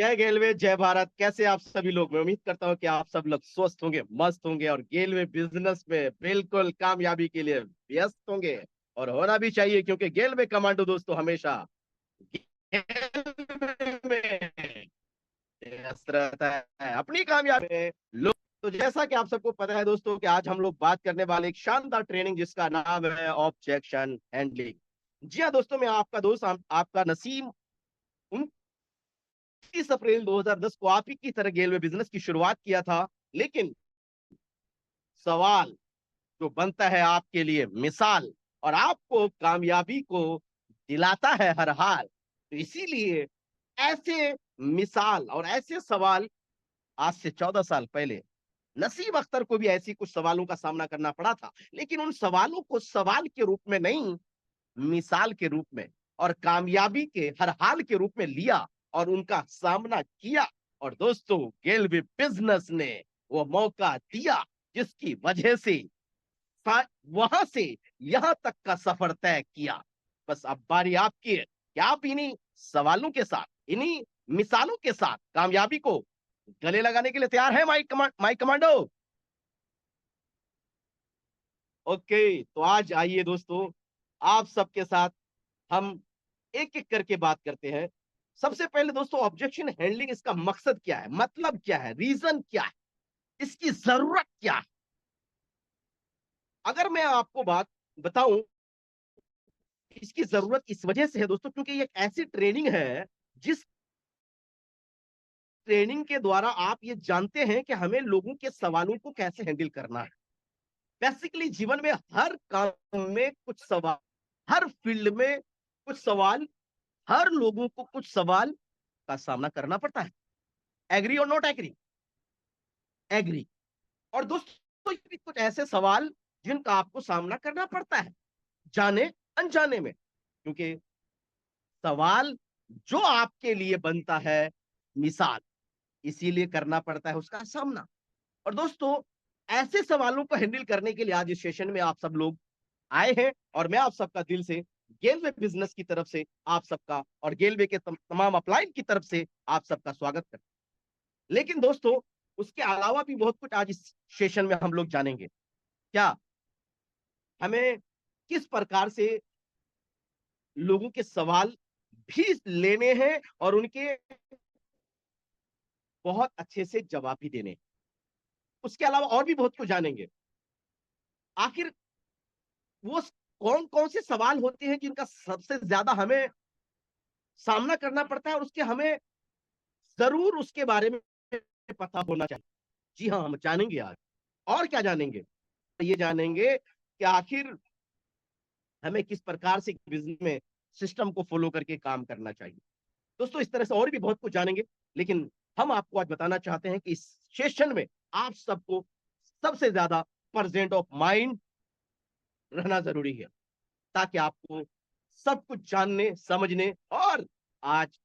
जय गेलवे जय भारत। कैसे आप सभी लोग? मैं उम्मीद करता हूँ कि आप सब लोग स्वस्थ होंगे, मस्त होंगे और गेलवे बिजनेस में बिल्कुल कामयाबी के लिए व्यस्त होंगे। और होना भी चाहिए, क्योंकि गेलवे कमांडो दोस्तों हमेशा गेलवे में व्यस्त रहता है अपनी कामयाबी में। लोग तो जैसा कि आप सबको पता है दोस्तों कि आज हम लोग बात करने वाले एक शानदार ट्रेनिंग जिसका नाम है ऑब्जेक्शन हैंडलिंग। जी हाँ दोस्तों, मैं आपका दोस्त आपका नसीम 30 अप्रैल 2010 को आप ही की तरह गेलवे बिजनेस की शुरुआत किया था। लेकिन सवाल जो बनता है आपके लिए मिसाल, और आपको कामयाबी को दिलाता है हर हाल। तो इसीलिए ऐसे मिसाल और ऐसे सवाल आज से 14 साल पहले नसीब अख्तर को भी ऐसी कुछ सवालों का सामना करना पड़ा था। लेकिन उन सवालों को सवाल के रूप में नहीं, मिसाल के रूप में और कामयाबी के हर हाल के रूप में लिया और उनका सामना किया। और दोस्तों, गेलवे बिजनेस ने वो मौका दिया जिसकी वजह से वहां से यहां तक का सफर तय किया। बस अब बारी आपकी है कि आप इन्हीं सवालों के साथ, इन्हीं मिसालों के साथ कामयाबी को गले लगाने के लिए तैयार है माई कमांडो? ओके, तो आज आइए दोस्तों, आप सबके साथ हम एक एक करके बात करते हैं। सबसे पहले दोस्तों, ऑब्जेक्शन हैंडलिंग, इसका मकसद क्या है, मतलब क्या है, रीजन क्या है, इसकी जरूरत क्या है? अगर मैं आपको बात बताऊं, इसकी जरूरत इस वजह से है दोस्तों क्योंकि ये एक ऐसी ट्रेनिंग है जिस ट्रेनिंग के द्वारा आप ये जानते हैं कि हमें लोगों के सवालों को कैसे हैंडल करना है। बेसिकली जीवन में हर काम में कुछ सवाल, हर फील्ड में कुछ सवाल, हर लोगों को कुछ सवाल का सामना करना पड़ता है। एग्री और नॉट एग्री? एग्री। और दोस्तों, ये भी कुछ ऐसे सवाल जिनका आपको सामना करना पड़ता है, जाने अनजाने में, क्योंकि सवाल जो आपके लिए बनता है मिसाल, इसीलिए करना पड़ता है उसका सामना। और दोस्तों, ऐसे सवालों को हैंडल करने के लिए आज इस सेशन में आप सब लोग आए हैं और मैं आप सबका दिल से गेलवे बिजनेस की तरफ से आप सबका और गेलवे के तमाम अपलाइन की तरफ से आप सबका स्वागत करते हैं। लेकिन दोस्तों, उसके अलावा भी बहुत कुछ आज इस सेशन में हम लोग जानेंगे। क्या हमें किस प्रकार से लोगों के सवाल भी लेने हैं और उनके बहुत अच्छे से जवाब भी देने हैं। उसके अलावा और भी बहुत कुछ जानेंगे। आखिर वो कौन कौन से सवाल होते हैं जिनका सबसे ज्यादा हमें सामना करना पड़ता है और उसके हमें जरूर उसके बारे में पता होना चाहिए। जी हाँ, हम जानेंगे आज। और क्या जानेंगे? ये जानेंगे कि आखिर हमें किस प्रकार से बिजनेस में सिस्टम को फॉलो करके काम करना चाहिए। दोस्तों, इस तरह से और भी बहुत कुछ जानेंगे। लेकिन हम आपको आज बताना चाहते हैं कि इस सेशन में आप सबको सबसे ज्यादा प्रेजेंट ऑफ माइंड रहना जरूरी है, ताकि आपको सब कुछ जानने समझने और आज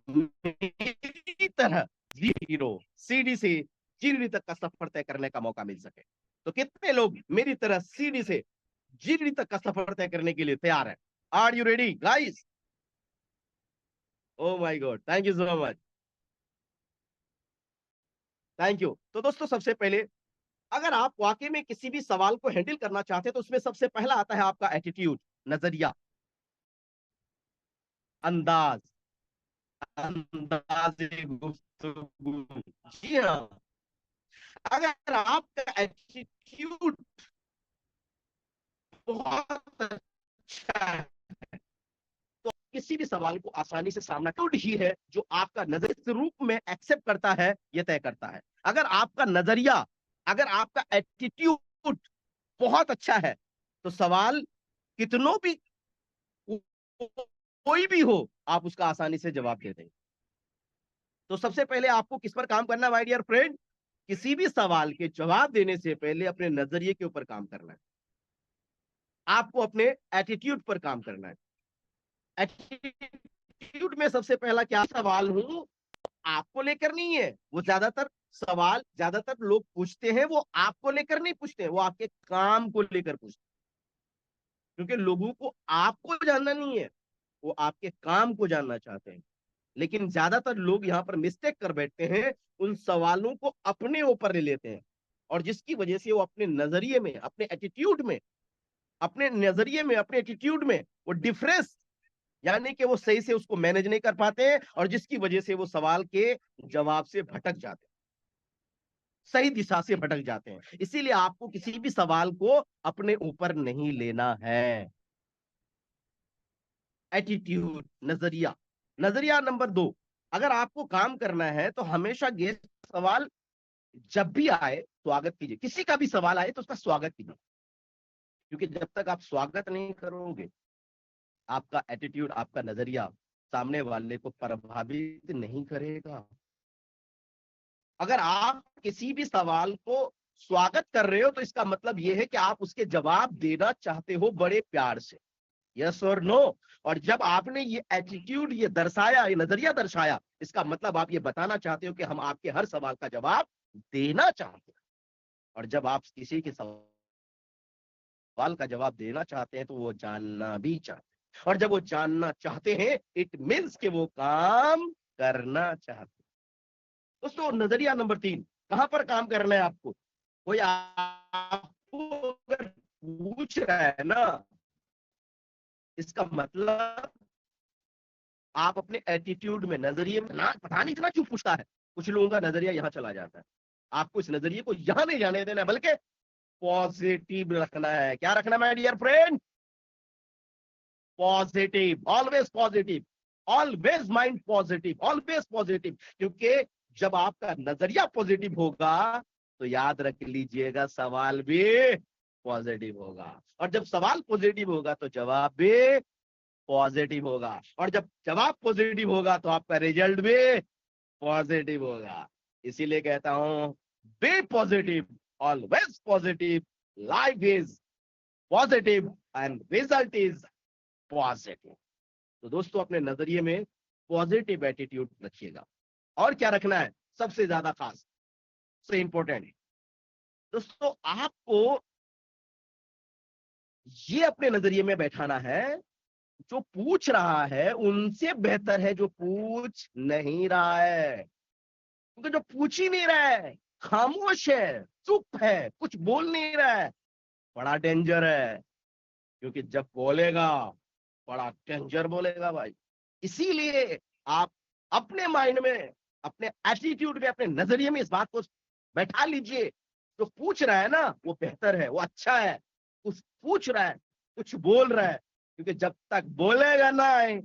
मेरी तरह जीरो सीडी से जीडी तक का सफर तय करने का मौका मिल सके। तो कितने लोग मेरी तरह सीडी से जीडी तक का सफर तय करने के लिए तैयार है? Are you ready guys? Oh my god, thank you so much, thank you. तो दोस्तों, सबसे पहले अगर आप वाकई में किसी भी सवाल को हैंडल करना चाहते हैं तो उसमें सबसे पहला आता है आपका एटीट्यूड, नजरिया, अंदाज, अंदाज गुफ्तगू। जी हाँ, अगर आपका एटीट्यूड बहुत अच्छा है तो किसी भी सवाल को आसानी से सामना कर ही है। जो आपका नजरिया रूप में एक्सेप्ट करता है, यह तय करता है। अगर आपका नजरिया, अगर आपका एटीट्यूड बहुत अच्छा है तो सवाल कितनों भी, कोई भी हो, आप उसका आसानी से जवाब दे देंगे। तो सबसे पहले आपको किस पर काम करना है माय डियर फ्रेंड? किसी भी सवाल के जवाब देने से पहले अपने नजरिए के ऊपर काम करना है। आपको अपने एटीट्यूड पर काम करना है। एटीट्यूड में सबसे पहला क्या सवाल हूं, आपको लेकर नहीं है। वो ज्यादातर सवाल, ज्यादातर लोग पूछते हैं वो आपको लेकर नहीं पूछते हैं, वो आपके काम को लेकर पूछते हैं। क्योंकि लोगों को आपको जानना नहीं है, वो आपके काम को जानना चाहते हैं। लेकिन ज्यादातर लोग यहाँ पर मिस्टेक कर बैठते हैं, उन सवालों को अपने ऊपर ले लेते हैं, और जिसकी वजह से वो अपने नजरिए में, अपने एटीट्यूड में, अपने एटीट्यूड में वो डिफरेंस, यानी कि वो सही से उसको मैनेज नहीं कर पाते हैं, और जिसकी वजह से वो सवाल के जवाब से भटक जाते हैं, सही दिशा से भटक जाते हैं। इसीलिए आपको किसी भी सवाल को अपने ऊपर नहीं लेना है। एटीट्यूड, नजरिया। नजरिया नंबर 2, अगर आपको काम करना है तो हमेशा गेस्ट सवाल जब भी आए स्वागत कीजिए, किसी का भी सवाल आए तो उसका स्वागत कीजिए, क्योंकि जब तक आप स्वागत नहीं करोगे, आपका एटीट्यूड, आपका नजरिया सामने वाले को प्रभावित नहीं करेगा। अगर आप किसी भी सवाल को स्वागत कर रहे हो तो इसका मतलब यह है कि आप उसके जवाब देना चाहते हो बड़े प्यार से, यस और नो। और जब आपने ये एटीट्यूड, ये दर्शाया, ये नजरिया दर्शाया, इसका मतलब आप ये बताना चाहते हो कि हम आपके हर सवाल का जवाब देना चाहते हैं। और जब आप किसी के सवाल का जवाब देना चाहते हैं तो वो जानना भी चाहते हैं, और जब वो जानना चाहते हैं इट मीन्स कि वो काम करना चाहते हैं। दोस्तों, नजरिया नंबर 3, कहां पर काम करना है आपको? कोई आपको अगर पूछ रहा है ना, इसका मतलब आप अपने एटीट्यूड में, नजरिए में ना, पता नहीं इतना क्यों पूछता है, कुछ लोगों का नजरिया यहां चला जाता है। आपको इस नजरिए को यहां नहीं जाने देना है, बल्कि पॉजिटिव रखना है। क्या रखना है my dear friend? Positive, always positive, always mind positive, always positive. क्योंकि जब आपका नजरिया पॉजिटिव होगा तो याद रख लीजिएगा सवाल भी पॉजिटिव होगा, और जब सवाल पॉजिटिव होगा तो जवाब भी पॉजिटिव होगा, और जब जवाब पॉजिटिव होगा तो आपका रिजल्ट भी पॉजिटिव होगा। इसीलिए कहता हूं, be positive, always positive, life is positive and result is positive. तो दोस्तों, अपने नजरिए में पॉजिटिव एटीट्यूड रखिएगा। और क्या रखना है सबसे ज्यादा खास, सबसे इंपॉर्टेंट है दोस्तों, आपको ये अपने नजरिए में बैठाना है, जो पूछ रहा है उनसे बेहतर है जो पूछ नहीं रहा है। क्योंकि जो पूछ ही नहीं रहा है, खामोश है, चुप है, कुछ बोल नहीं रहा है, बड़ा डेंजर है। क्योंकि जब बोलेगा, बड़ा डेंजर बोलेगा भाई। इसीलिए आप अपने माइंड में, अपने एटीट्यूड में, अपने नजरिए में इस बात को बैठा लीजिए, जो पूछ रहा है ना वो बेहतर है, वो अच्छा है, कुछ पूछ रहा है, कुछ बोल रहा है। क्योंकि जब तक बोलेगा ना,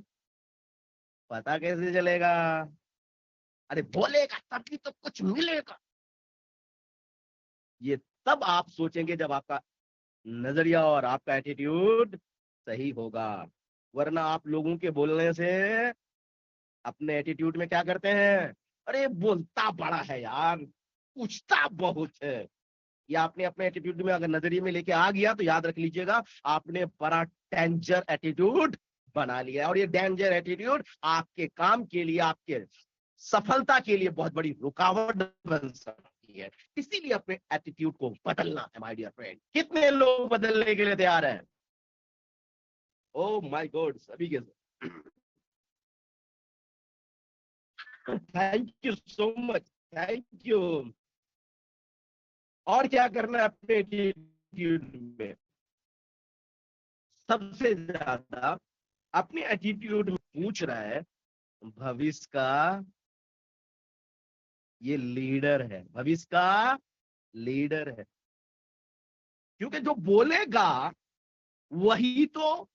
पता कैसे चलेगा? अरे बोलेगा तभी तो कुछ मिलेगा। ये तब आप सोचेंगे जब आपका नजरिया और आपका एटीट्यूड सही होगा। वरना आप लोगों के बोलने से अपने एटीट्यूड में क्या करते हैं? अरे बोलता बड़ा है यार, पूछता बहुत है। ये आपने अपने एटीट्यूड में अगर नजरिए में लेके आ गया तो याद रख लीजिएगा, आपने बड़ा डेंजर एटीट्यूड बना लिया है, और ये डेंजर एटीट्यूड आपके काम के लिए, आपके सफलता के लिए बहुत बड़ी रुकावट बन सकती है। इसीलिए अपने एटीट्यूड को बदलना है माय डियर फ्रेंड। कितने लोग बदलने के लिए तैयार हैं? ओ माय गॉड, सभी के thank you so much, thank you. और क्या करना है अपने एटीट्यूड में? सबसे ज्यादा अपने एटीट्यूड में पूछ रहा है भविष्य का, ये लीडर है, भविष्य का लीडर है। क्योंकि जो बोलेगा वही तो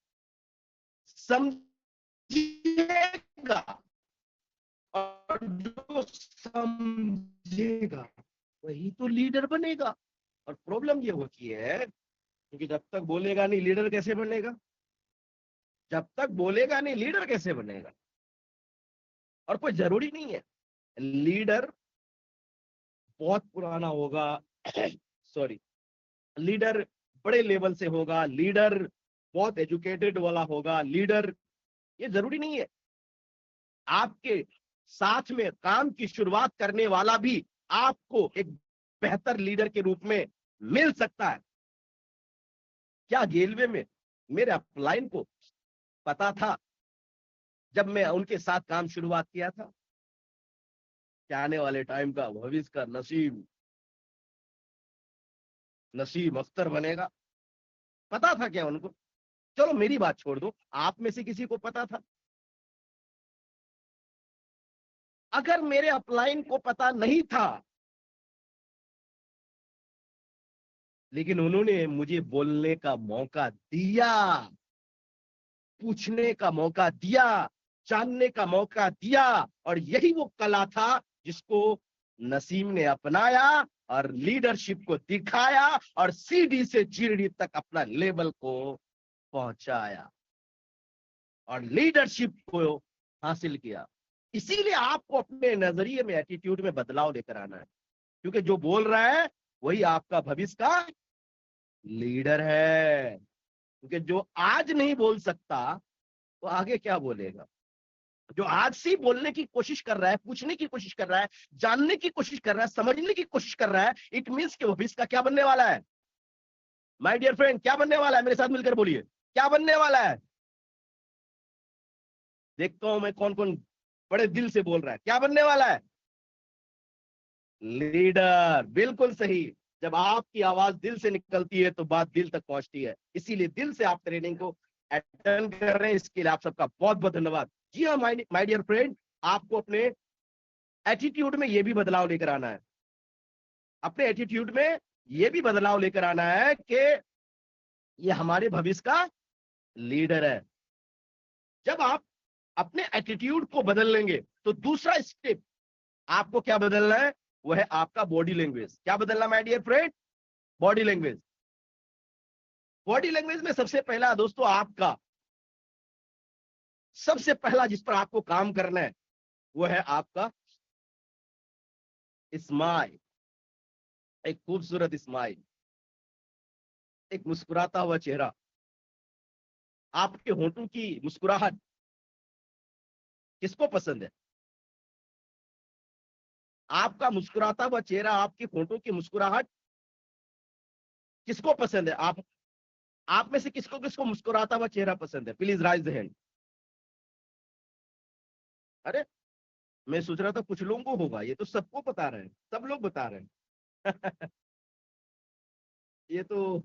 समझेगा, और जो समझेगा वही तो लीडर बनेगा। और प्रॉब्लम ये होती है, क्योंकि जब तक बोलेगा नहीं लीडर कैसे बनेगा? जब तक बोलेगा नहीं लीडर कैसे बनेगा? और कोई जरूरी नहीं है लीडर बहुत पुराना होगा, सॉरी, लीडर बड़े लेवल से होगा, लीडर बहुत एजुकेटेड वाला होगा, लीडर, ये जरूरी नहीं है। आपके साथ में काम की शुरुआत करने वाला भी आपको एक बेहतर लीडर के रूप में मिल सकता है। क्या रेलवे में मेरे अपलाइन को पता था जब मैं उनके साथ काम शुरुआत किया था कि आने वाले टाइम का भविष्य का नसीम नसीम अख्तर बनेगा। पता था क्या उनको? चलो मेरी बात छोड़ दो, आप में से किसी को पता था? अगर मेरे अपलाइन को पता नहीं था, लेकिन उन्होंने मुझे बोलने का मौका दिया, पूछने का मौका दिया, जानने का मौका दिया, और यही वो कला था जिसको नसीम ने अपनाया और लीडरशिप को दिखाया और सीडी से जीडी तक अपना लेवल को पहुंचाया और लीडरशिप को हासिल किया। इसीलिए आपको अपने नजरिए में, एटीट्यूड में बदलाव लेकर आना है, क्योंकि जो बोल रहा है वही आपका भविष्य का लीडर है। क्योंकि जो आज नहीं बोल सकता वो आगे क्या बोलेगा? जो आज से ही बोलने की कोशिश कर रहा है, पूछने की कोशिश कर रहा है, जानने की कोशिश कर रहा है, समझने की कोशिश कर रहा है, इट मीन्स कि भविष्य का क्या बनने वाला है? माय डियर फ्रेंड, क्या बनने वाला है? मेरे साथ मिलकर बोलिए, क्या बनने वाला है? देखता हूं मैं कौन कौन बड़े दिल से बोल रहा है। क्या बनने वाला है? लीडर। बिल्कुल सही। जब आपकी आवाज दिल से निकलती है तो बात दिल तक पहुंचती है। इसीलिए दिल से आप ट्रेनिंग को अटेंड कर रहे हैं, इसके लिए आप सबका बहुत बहुत धन्यवाद। जी हाँ माय डियर फ्रेंड, आपको अपने एटीट्यूड में ये भी बदलाव लेकर आना है। अपने एटीट्यूड में ये भी बदलाव लेकर आना है कि ये हमारे भविष्य का लीडर है। जब आप अपने एटीट्यूड को बदल लेंगे तो दूसरा स्टेप आपको क्या बदलना है? वो है आपका बॉडी लैंग्वेज। क्या बदलना my dear friend? Body language. Body language में सबसे पहला दोस्तों, आपका सबसे पहला जिस पर आपको काम करना है वो है आपका स्माइल। एक खूबसूरत स्माइल, एक मुस्कुराता हुआ चेहरा। आपके होंठों की मुस्कुराहट किसको पसंद है? आपका मुस्कुराता हुआ चेहरा, आपकी होंठों की मुस्कुराहट किसको पसंद है? आप में से किसको किसको मुस्कुराता हुआ चेहरा पसंद है? Please rise the hand. अरे, मैं सोच रहा था कुछ लोगों को होगा, ये तो सबको बता रहे हैं, सब लोग बता रहे हैं। ये तो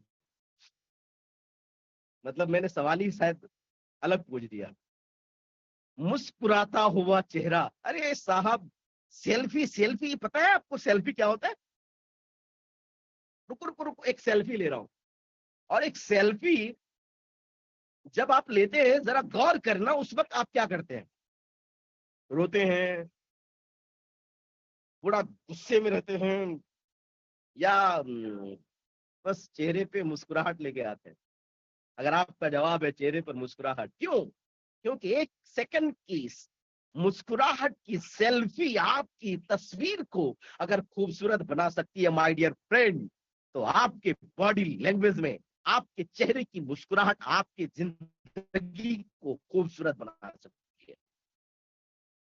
मतलब मैंने सवाल ही शायद अलग पूछ दिया। मुस्कुराता हुआ चेहरा, अरे साहब, सेल्फी सेल्फी पता है आपको सेल्फी क्या होता है? रुको रुको रुको, एक सेल्फी ले रहा हूं। और एक सेल्फी जब आप लेते हैं, जरा गौर करना, उस वक्त आप क्या करते हैं? रोते हैं, थोड़ा गुस्से में रहते हैं, या बस चेहरे पे मुस्कुराहट लेके आते हैं? अगर आपका जवाब है चेहरे पर मुस्कुराहट, क्यों? क्योंकि एक सेकंड की मुस्कुराहट की सेल्फी आपकी तस्वीर को अगर खूबसूरत बना सकती है माय डियर फ्रेंड, तो आपके बॉडी लैंग्वेज में आपके चेहरे की मुस्कुराहट आपकी जिंदगी को खूबसूरत बना सकती है,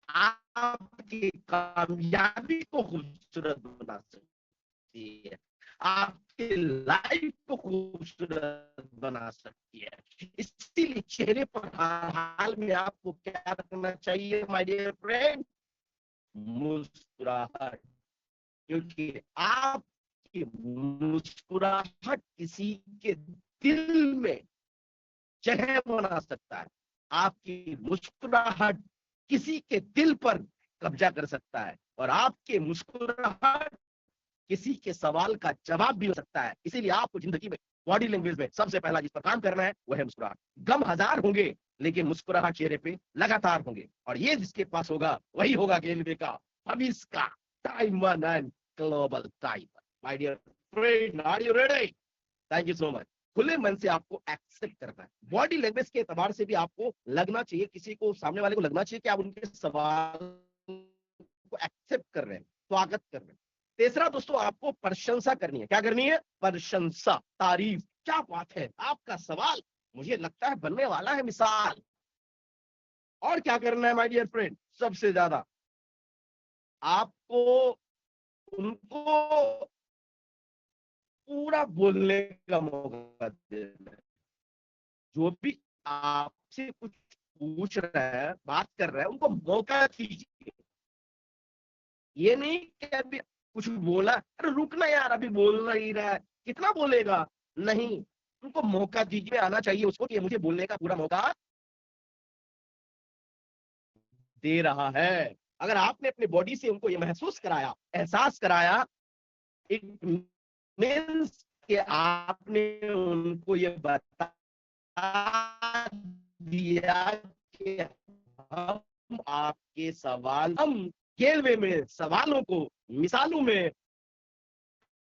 आपकी कामयाबी को खूबसूरत बना सकती है, आपके लाइफ को खूबसूरत बना सकती है। इसीलिए चेहरे पर हर हाल में आपको क्या रखना चाहिए माय डियर फ्रेंड? मुस्कुराहट। क्योंकि आपकी मुस्कुराहट किसी के दिल में जगह बना सकता है, आपकी मुस्कुराहट किसी के दिल पर कब्जा कर सकता है, और आपके मुस्कुराहट किसी के सवाल का जवाब भी हो सकता है। इसीलिए आपको जिंदगी में बॉडी लैंग्वेज में सबसे पहला जिस पर काम करना है वो है मुस्कुराहट। गम हजार होंगे लेकिन मुस्कुराहट चेहरे पे लगातार होंगे, और ये जिसके पास होगा वही होगा गेलवे का भविष्य का timer and global timer. My dear friend, are you ready? Thank you so much. खुले मन से आपको एक्सेप्ट करना है। बॉडी लैंग्वेज के एतबार से भी आपको लगना चाहिए, किसी को, सामने वाले को लगना चाहिए कि आप उनके सवाल को एक्सेप्ट कर रहे हैं, स्वागत कर रहे हैं। तीसरा दोस्तों, आपको प्रशंसा करनी है। क्या करनी है? प्रशंसा, तारीफ। क्या बात है, आपका सवाल मुझे लगता है बनने वाला है मिसाल। और क्या करना है माय डियर फ्रेंड? सबसे ज्यादा आपको उनको पूरा बोलने का मौका देना है। जो भी आपसे कुछ पूछ रहा है, बात कर रहा है, उनको मौका दीजिए। ये नहीं कि अभी कुछ बोला, अरे रुकना यार, अभी बोल ही रहा है, कितना बोलेगा। नहीं, उनको मौका दीजिए, आना चाहिए उसको कि मुझे बोलने का पूरा मौका दे रहा है। अगर आपने अपने बॉडी से उनको ये महसूस कराया, एहसास कराया, इट मीन्स कि आपने उनको ये बता दिया कि हम आपके सवाल, हम खेल में सवालों को मिसालों में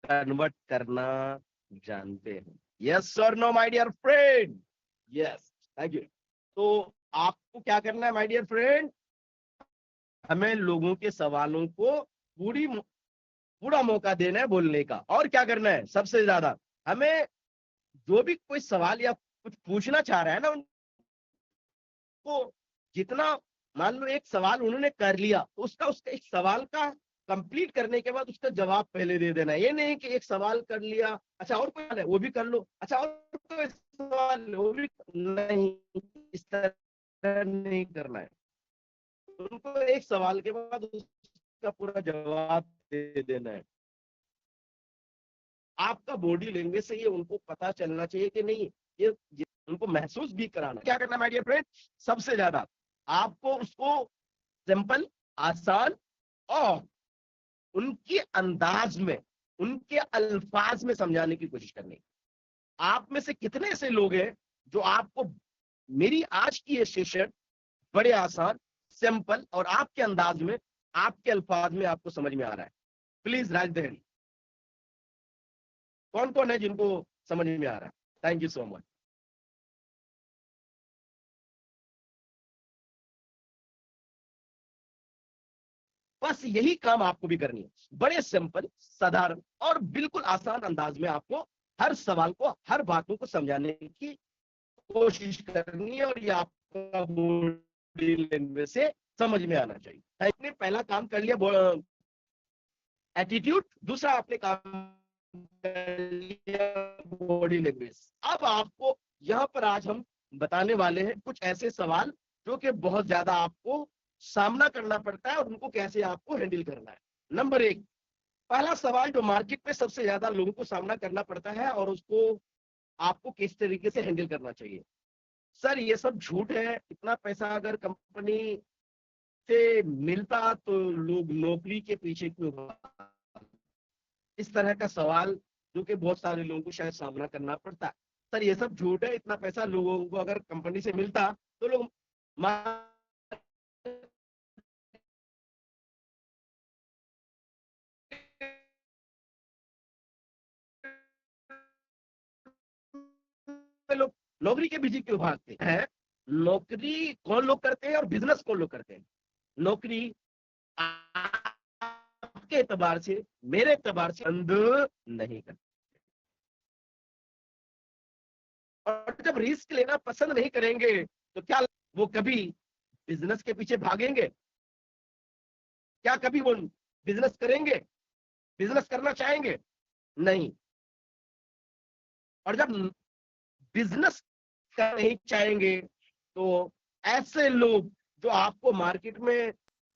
कन्वर्ट करना जानते हैं। यस और no my dear friend? Yes, thank you. तो आपको क्या करना है माय डियर फ्रेंड? हमें लोगों के सवालों को पूरा मौका देना है बोलने का। और क्या करना है सबसे ज्यादा? हमें जो भी कोई सवाल या कुछ पूछना चाह रहा है ना, उनको जितना, मान लो एक सवाल उन्होंने कर लिया, तो उसका एक सवाल का कंप्लीट करने के बाद उसका जवाब पहले दे देना है। ये नहीं कि एक सवाल कर लिया, अच्छा और कोई सवाल है वो भी कर लो, अच्छा और कोई सवाल है वो भी, नहीं, इस तरह नहीं करना है। उनको एक सवाल के बाद उसका पूरा जवाब दे देना है। आपका बॉडी लैंग्वेज से ये उनको पता चलना चाहिए कि नहीं, ये उनको महसूस भी कराना। क्या करना माय डियर फ्रेंड? सबसे ज्यादा आपको उसको सिंपल, आसान और उनके अंदाज में, उनके अल्फाज में समझाने की कोशिश करनी। आप में से कितने ऐसे लोग हैं जो आपको मेरी आज की ये सेशन बड़े आसान, सिंपल और आपके अंदाज में, आपके अल्फाज में आपको समझ में आ रहा है? Please right the hand. कौन कौन है जिनको समझ में आ रहा है? Thank you so much. बस यही काम आपको भी करनी है, बड़े सिंपल, साधारण और बिल्कुल आसान अंदाज में आपको हर सवाल को, हर बातों को समझाने की कोशिश करनी है, और ये आपका बॉडी लैंग्वेज से समझ में आना चाहिए। आपने पहला काम कर लिया, एटीट्यूड। दूसरा आपने काम कर लिया, बॉडी लैंग्वेज। अब आपको यहाँ पर आज हम बताने वाले हैं कुछ ऐसे सवाल जो कि बहुत ज्यादा आपको सामना करना पड़ता है और उनको कैसे आपको हैंडल करना है। नंबर एक, पहला सवाल जो मार्केट में सबसे ज्यादा लोगों को सामना करना पड़ता है और उसको आपको किस तरीके से हैंडल करना चाहिए। सर ये सब झूठ है, इतना पैसा अगर कंपनी से मिलता तो लोग नौकरी के पीछे क्यों भागते? इस तरह का सवाल जो कि बहुत सारे लोगों को शायद सामना करना पड़ता है। सर ये सब झूठ है, इतना पैसा लोगों को अगर कंपनी से मिलता तो लोग लोग नौकरी के पीछे क्यों भागते हैं? नौकरी कौन लोग करते हैं और बिजनेस कौन लोग करते हैं? नौकरी आपके एतबार से, मेरे एतबार से बंद नहीं करते। और जब रिस्क लेना पसंद नहीं करेंगे तो क्या वो कभी बिजनेस के पीछे भागेंगे? क्या कभी वो बिजनेस करेंगे, बिजनेस करना चाहेंगे? नहीं। और जब बिजनेस करना नहीं चाहेंगे तो ऐसे लोग जो आपको मार्केट में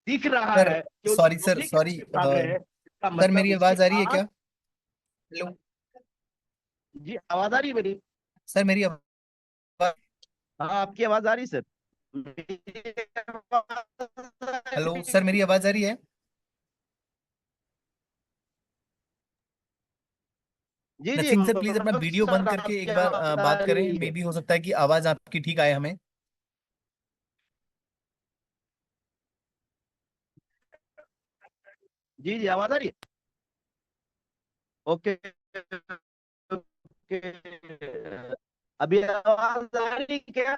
दिख रहा सर है कि वो सॉरी सर, नौकरी के सॉरी पीछे भाग रहे हैं, इसका सर मतलब मेरी उसके आवाज आ रही है पास। क्या? हेलो जी आवाज आ रही है मेरी? सर, मेरी आवाज। हाँ आपकी आवाज आ रही सर। मेरी आवाज आ हेलो रही सर, मेरी आवाज आ रही है? जी जी नसीम सर, प्लीज अपना मनोज वीडियो बंद सर करके आपकी एक बार आवाज आ बात करें। रही मे है। भी हो सकता है कि आवाज आपकी ठीक आए हमें। जी जी आवाज आ रही है। ओके ओके, अभी आवाज आ रही क्या?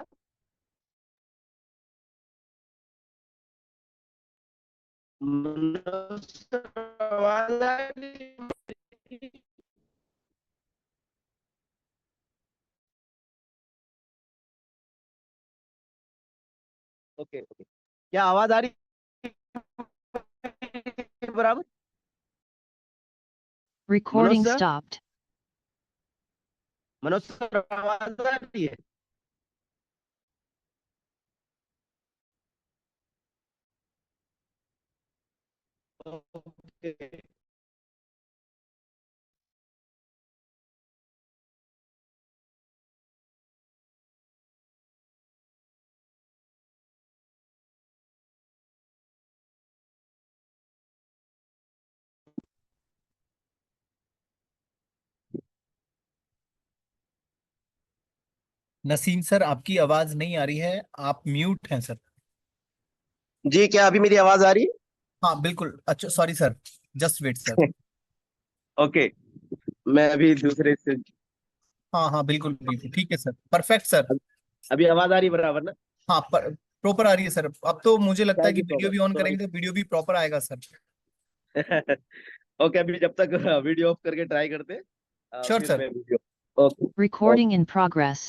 मनोज सर, आवाज आ रही? ओके ओके, क्या आवाज आ रही है बराबर? Manoj Recording sir, stopped. Manoj sir आवाज आ रही है? ओके। नसीम सर, आपकी आवाज नहीं आ रही है, आप म्यूट हैं सर। जी, क्या अभी मेरी आवाज आ रही हाँ बिल्कुल, अच्छा sorry sir, just wait sir. है? ओके, मैं अभी दूसरे से। हाँ हाँ बिल्कुल बिल्कुल ठीक है सर, परफेक्ट सर। अभी आवाज आ रही बराबर ना? हाँ प्रॉपर आ रही है सर। अब तो मुझे लगता है थैंक कि यू सो वीडियो मच, भी ऑन सॉरी। करेंगे तो वीडियो भी प्रॉपर आएगा सर। ओके, अभी जब तक वीडियो ऑफ करके ट्राई करते हैं, श्योर फिर सर। मैं video. Okay. Recording in progress.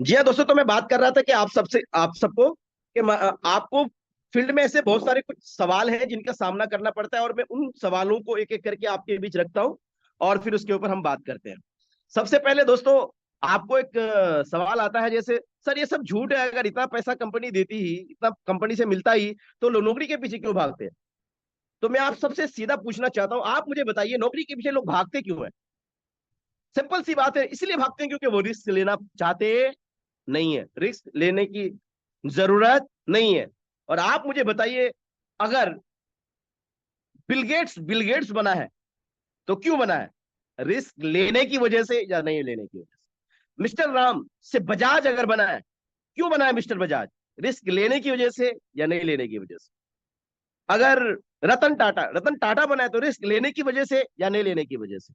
जी हाँ दोस्तों, तो मैं बात कर रहा था कि आप सबको कि आपको फील्ड में ऐसे बहुत सारे कुछ सवाल हैं जिनका सामना करना पड़ता है, और मैं उन सवालों को एक एक करके आपके बीच रखता हूं, और फिर उसके ऊपर हम बात करते हैं। सबसे पहले दोस्तों, आपको एक सवाल आता है, जैसे सर ये सब झूठ है, अगर इतना पैसा कंपनी देती ही, इतना कंपनी से मिलता ही, तो लोग नौकरी के पीछे क्यों भागते हैं? तो मैं आप सबसे सीधा पूछना चाहता हूं, आप मुझे बताइए, नौकरी के पीछे लोग भागते क्यों है? सिंपल सी बात है, इसलिए भागते हैं क्योंकि वो रिस्क लेना चाहते नहीं है, रिस्क लेने की जरूरत नहीं है। और आप मुझे बताइए, अगर बिल गेट्स बना है तो क्यों बना है? रिस्क लेने की वजह से या नहीं लेने की वजह से? मिस्टर राम से बजाज अगर बना है, क्यों बना है मिस्टर बजाज? रिस्क लेने की वजह से या नहीं लेने की वजह से? अगर रतन टाटा बना है तो रिस्क लेने की वजह से या नहीं लेने की वजह से?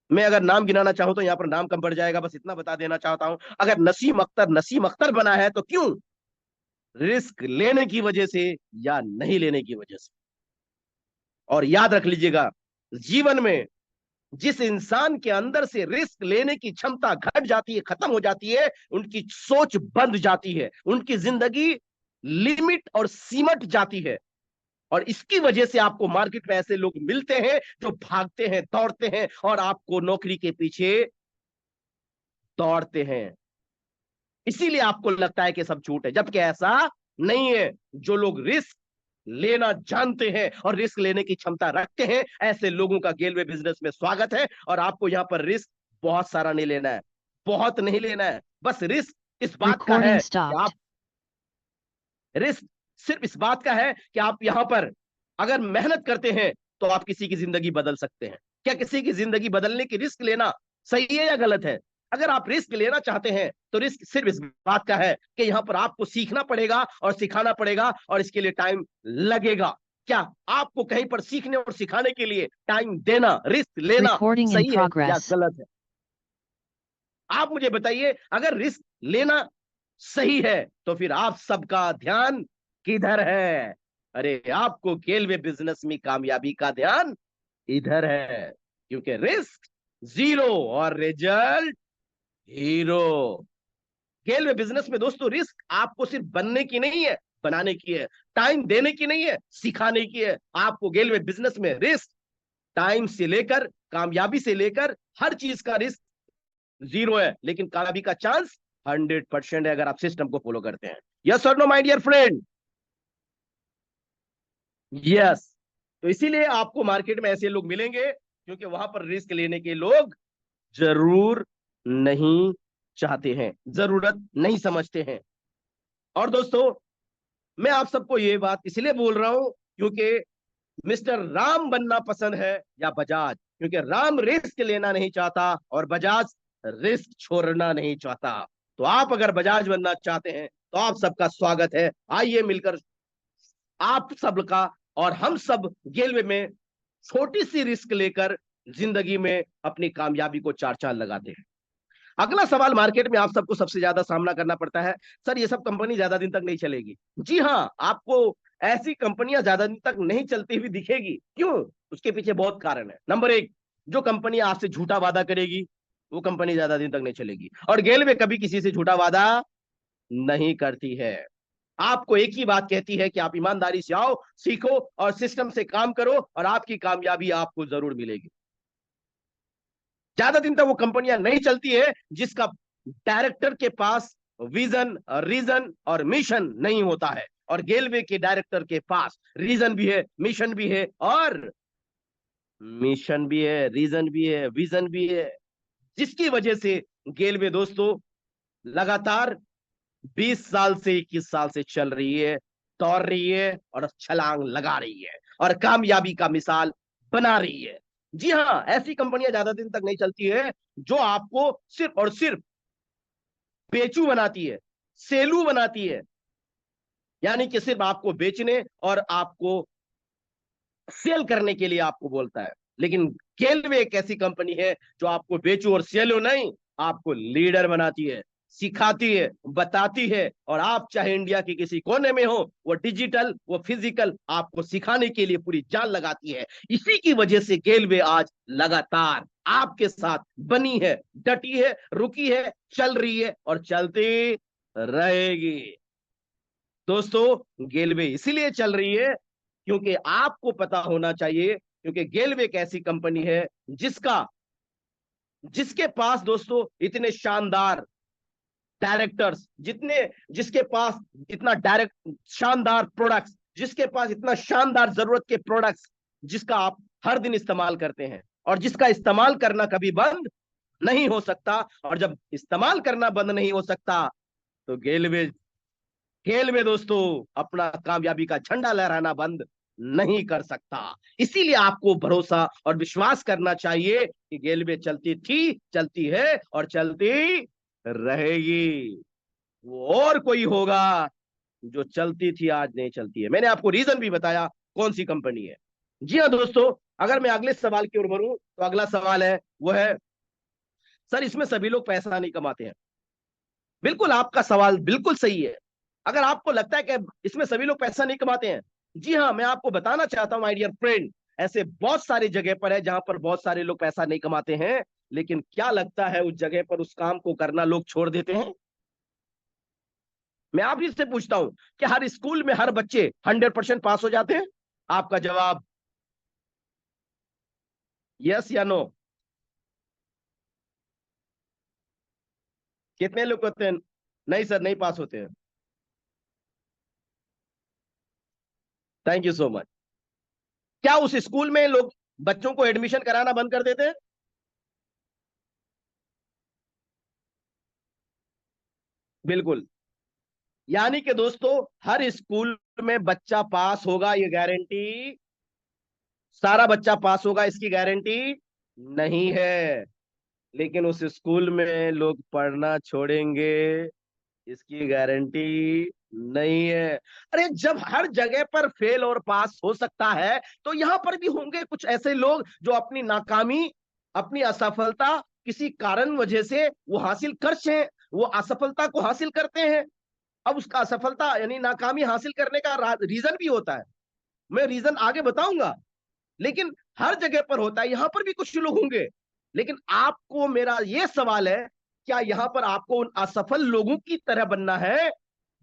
मैं अगर नाम गिनाना चाहूं तो यहां पर नाम कम पड़ जाएगा, बस इतना बता देना चाहता हूं। अगर नसीम अख्तर बना है तो क्यों? रिस्क लेने की वजह से या नहीं लेने की वजह से? और याद रख लीजिएगा, जीवन में जिस इंसान के अंदर से रिस्क लेने की क्षमता घट जाती है, खत्म हो जाती है, उनकी सोच बंध जाती है, उनकी जिंदगी लिमिट और सिमट जाती है। और इसकी वजह से आपको मार्केट में ऐसे लोग मिलते हैं जो भागते हैं, दौड़ते हैं, और आपको नौकरी के पीछे दौड़ते हैं। इसीलिए आपको लगता है कि सब झूठ है, जबकि ऐसा नहीं है। जो लोग रिस्क लेना जानते हैं और रिस्क लेने की क्षमता रखते हैं, ऐसे लोगों का गेलवे बिजनेस में स्वागत है। और आपको यहां पर रिस्क बहुत सारा नहीं लेना है, बहुत नहीं लेना है। बस रिस्क इस बात का है Recording कि stopped. आप रिस्क सिर्फ इस बात का है कि आप यहां पर अगर मेहनत करते हैं तो आप किसी की जिंदगी बदल सकते हैं। क्या किसी की जिंदगी बदलने की रिस्क लेना सही है या गलत है? अगर आप रिस्क लेना चाहते हैं तो रिस्क सिर्फ इस बात का है कि यहां पर आपको सीखना पड़ेगा और सिखाना पड़ेगा, और इसके लिए टाइम लगेगा। क्या आपको कहीं पर सीखने और सिखाने के लिए टाइम देना, रिस्क लेना Recording in सही है या progress. गलत है? आप मुझे बताइए, अगर रिस्क लेना सही है तो फिर आप सबका ध्यान किधर है? अरे, आपको गेलवे बिजनेस में कामयाबी का ध्यान इधर है, क्योंकि रिस्क जीरो और रिजल्ट हीरो। गेलवे बिजनेस में दोस्तों, रिस्क आपको सिर्फ बनने की नहीं है, बनाने की है। टाइम देने की नहीं है, सिखाने की है। आपको गेलवे बिजनेस में रिस्क, टाइम से लेकर कामयाबी से लेकर हर चीज का रिस्क जीरो है, लेकिन कामयाबी का चांस 100% है, अगर आप सिस्टम को फॉलो करते हैं। यस और no my dear friend? Yes. तो इसीलिए आपको मार्केट में ऐसे लोग मिलेंगे, क्योंकि वहां पर रिस्क लेने के लोग जरूर नहीं चाहते हैं, जरूरत नहीं समझते हैं। और दोस्तों, मैं आप सबको ये बात इसलिए बोल रहा हूं क्योंकि मिस्टर राम बनना पसंद है या बजाज, क्योंकि राम रिस्क लेना नहीं चाहता और बजाज रिस्क छोड़ना नहीं चाहता। तो आप अगर बजाज बनना चाहते हैं तो आप सबका स्वागत है। आइए मिलकर आप सबका और हम सब गेलवे में छोटी सी रिस्क लेकर जिंदगी में अपनी कामयाबी को चार चांद लगाते हैं। अगला सवाल मार्केट में आप सबको सबसे ज्यादा सामना करना पड़ता है, सर ये सब कंपनी ज्यादा दिन तक नहीं चलेगी। जी हाँ, आपको ऐसी कंपनियां ज्यादा दिन तक नहीं चलती हुई दिखेगी। क्यों? उसके पीछे बहुत कारण है। नंबर एक, जो कंपनी आपसे झूठा वादा करेगी वो कंपनी ज्यादा दिन तक नहीं चलेगी, और गेलवे कभी किसी से झूठा वादा नहीं करती है। आपको एक ही बात कहती है कि आप ईमानदारी से आओ, सीखो और सिस्टम से काम करो, और आपकी कामयाबी आपको जरूर मिलेगी। ज्यादा दिन तक वो कंपनियां नहीं चलती है जिसका डायरेक्टर के पास विजन, रीजन और मिशन नहीं होता है। और गेलवे के डायरेक्टर के पास रीजन भी है, मिशन भी है, और मिशन भी है, रीजन भी है, विजन भी है, जिसकी वजह से गेलवे दोस्तों लगातार 20 साल से 21 साल से चल रही है, दौड़ रही है और छलांग लगा रही है और कामयाबी का मिसाल बना रही है। जी हाँ, ऐसी कंपनियां ज्यादा दिन तक नहीं चलती है जो आपको सिर्फ और सिर्फ बेचू बनाती है, सेलू बनाती है, यानी कि सिर्फ आपको बेचने और आपको सेल करने के लिए आपको बोलता है। लेकिन गेलवे एक ऐसी कंपनी है जो आपको बेचो और सेलो नहीं, आपको लीडर बनाती है, सिखाती है, बताती है, और आप चाहे इंडिया के किसी कोने में हो, वो डिजिटल वो फिजिकल, आपको सिखाने के लिए पूरी जान लगाती है। इसी की वजह से गेलवे आज लगातार आपके साथ बनी है, डटी है, रुकी है, चल रही है और चलती रहेगी। दोस्तों गेलवे इसीलिए चल रही है क्योंकि आपको पता होना चाहिए, क्योंकि गेलवे एक ऐसी कंपनी है जिसके पास दोस्तों इतने शानदार डायरेक्टर्स, जिसके पास इतना डायरेक्ट शानदार प्रोडक्ट्स, जिसके पास इतना शानदार जरूरत के प्रोडक्ट्स, जिसका आप हर दिन इस्तेमाल करते हैं और जिसका इस्तेमाल करना कभी बंद नहीं हो सकता। और जब इस्तेमाल करना बंद नहीं हो सकता तो गेलवे खेल में दोस्तों अपना कामयाबी का झंडा लहराना बंद नहीं कर सकता। इसीलिए आपको भरोसा और विश्वास करना चाहिए कि गेलवे चलती थी, चलती है और चलती रहेगी। वो और कोई होगा जो चलती थी आज नहीं चलती है। मैंने आपको रीजन भी बताया कौन सी कंपनी है। जी हाँ दोस्तों, अगर मैं अगले सवाल की ओर बढ़ूं तो अगला सवाल है वो है, सर इसमें सभी लोग पैसा नहीं कमाते हैं। बिल्कुल, आपका सवाल बिल्कुल सही है। अगर आपको लगता है कि इसमें सभी लोग पैसा नहीं कमाते हैं, जी हाँ, मैं आपको बताना चाहता हूं माय डियर फ्रेंड, ऐसे बहुत सारी जगह पर है जहां पर बहुत सारे लोग पैसा नहीं कमाते हैं। लेकिन क्या लगता है उस जगह पर उस काम को करना लोग छोड़ देते हैं? मैं आप ही से पूछता हूं कि हर स्कूल में हर बच्चे 100% पास हो जाते हैं? आपका जवाब यस या नो? कितने लोग होते हैं नहीं सर नहीं पास होते हैं? Thank you so much. क्या उस स्कूल में लोग बच्चों को एडमिशन कराना बंद कर देते हैं? बिल्कुल। यानी कि दोस्तों हर स्कूल में बच्चा पास होगा ये गारंटी, सारा बच्चा पास होगा इसकी गारंटी नहीं है। लेकिन उस स्कूल में लोग पढ़ना छोड़ेंगे इसकी गारंटी नहीं है। अरे जब हर जगह पर फेल और पास हो सकता है तो यहां पर भी होंगे कुछ ऐसे लोग जो अपनी नाकामी, अपनी असफलता किसी कारण वजह से वो हासिल कर से वो असफलता को हासिल करते हैं। अब उसका असफलता यानी नाकामी हासिल करने का रीजन भी होता है, मैं रीजन आगे बताऊंगा। लेकिन हर जगह पर होता है, यहां पर भी कुछ लोग होंगे। लेकिन आपको मेरा यह सवाल है, क्या यहां पर आपको उन असफल लोगों की तरह बनना है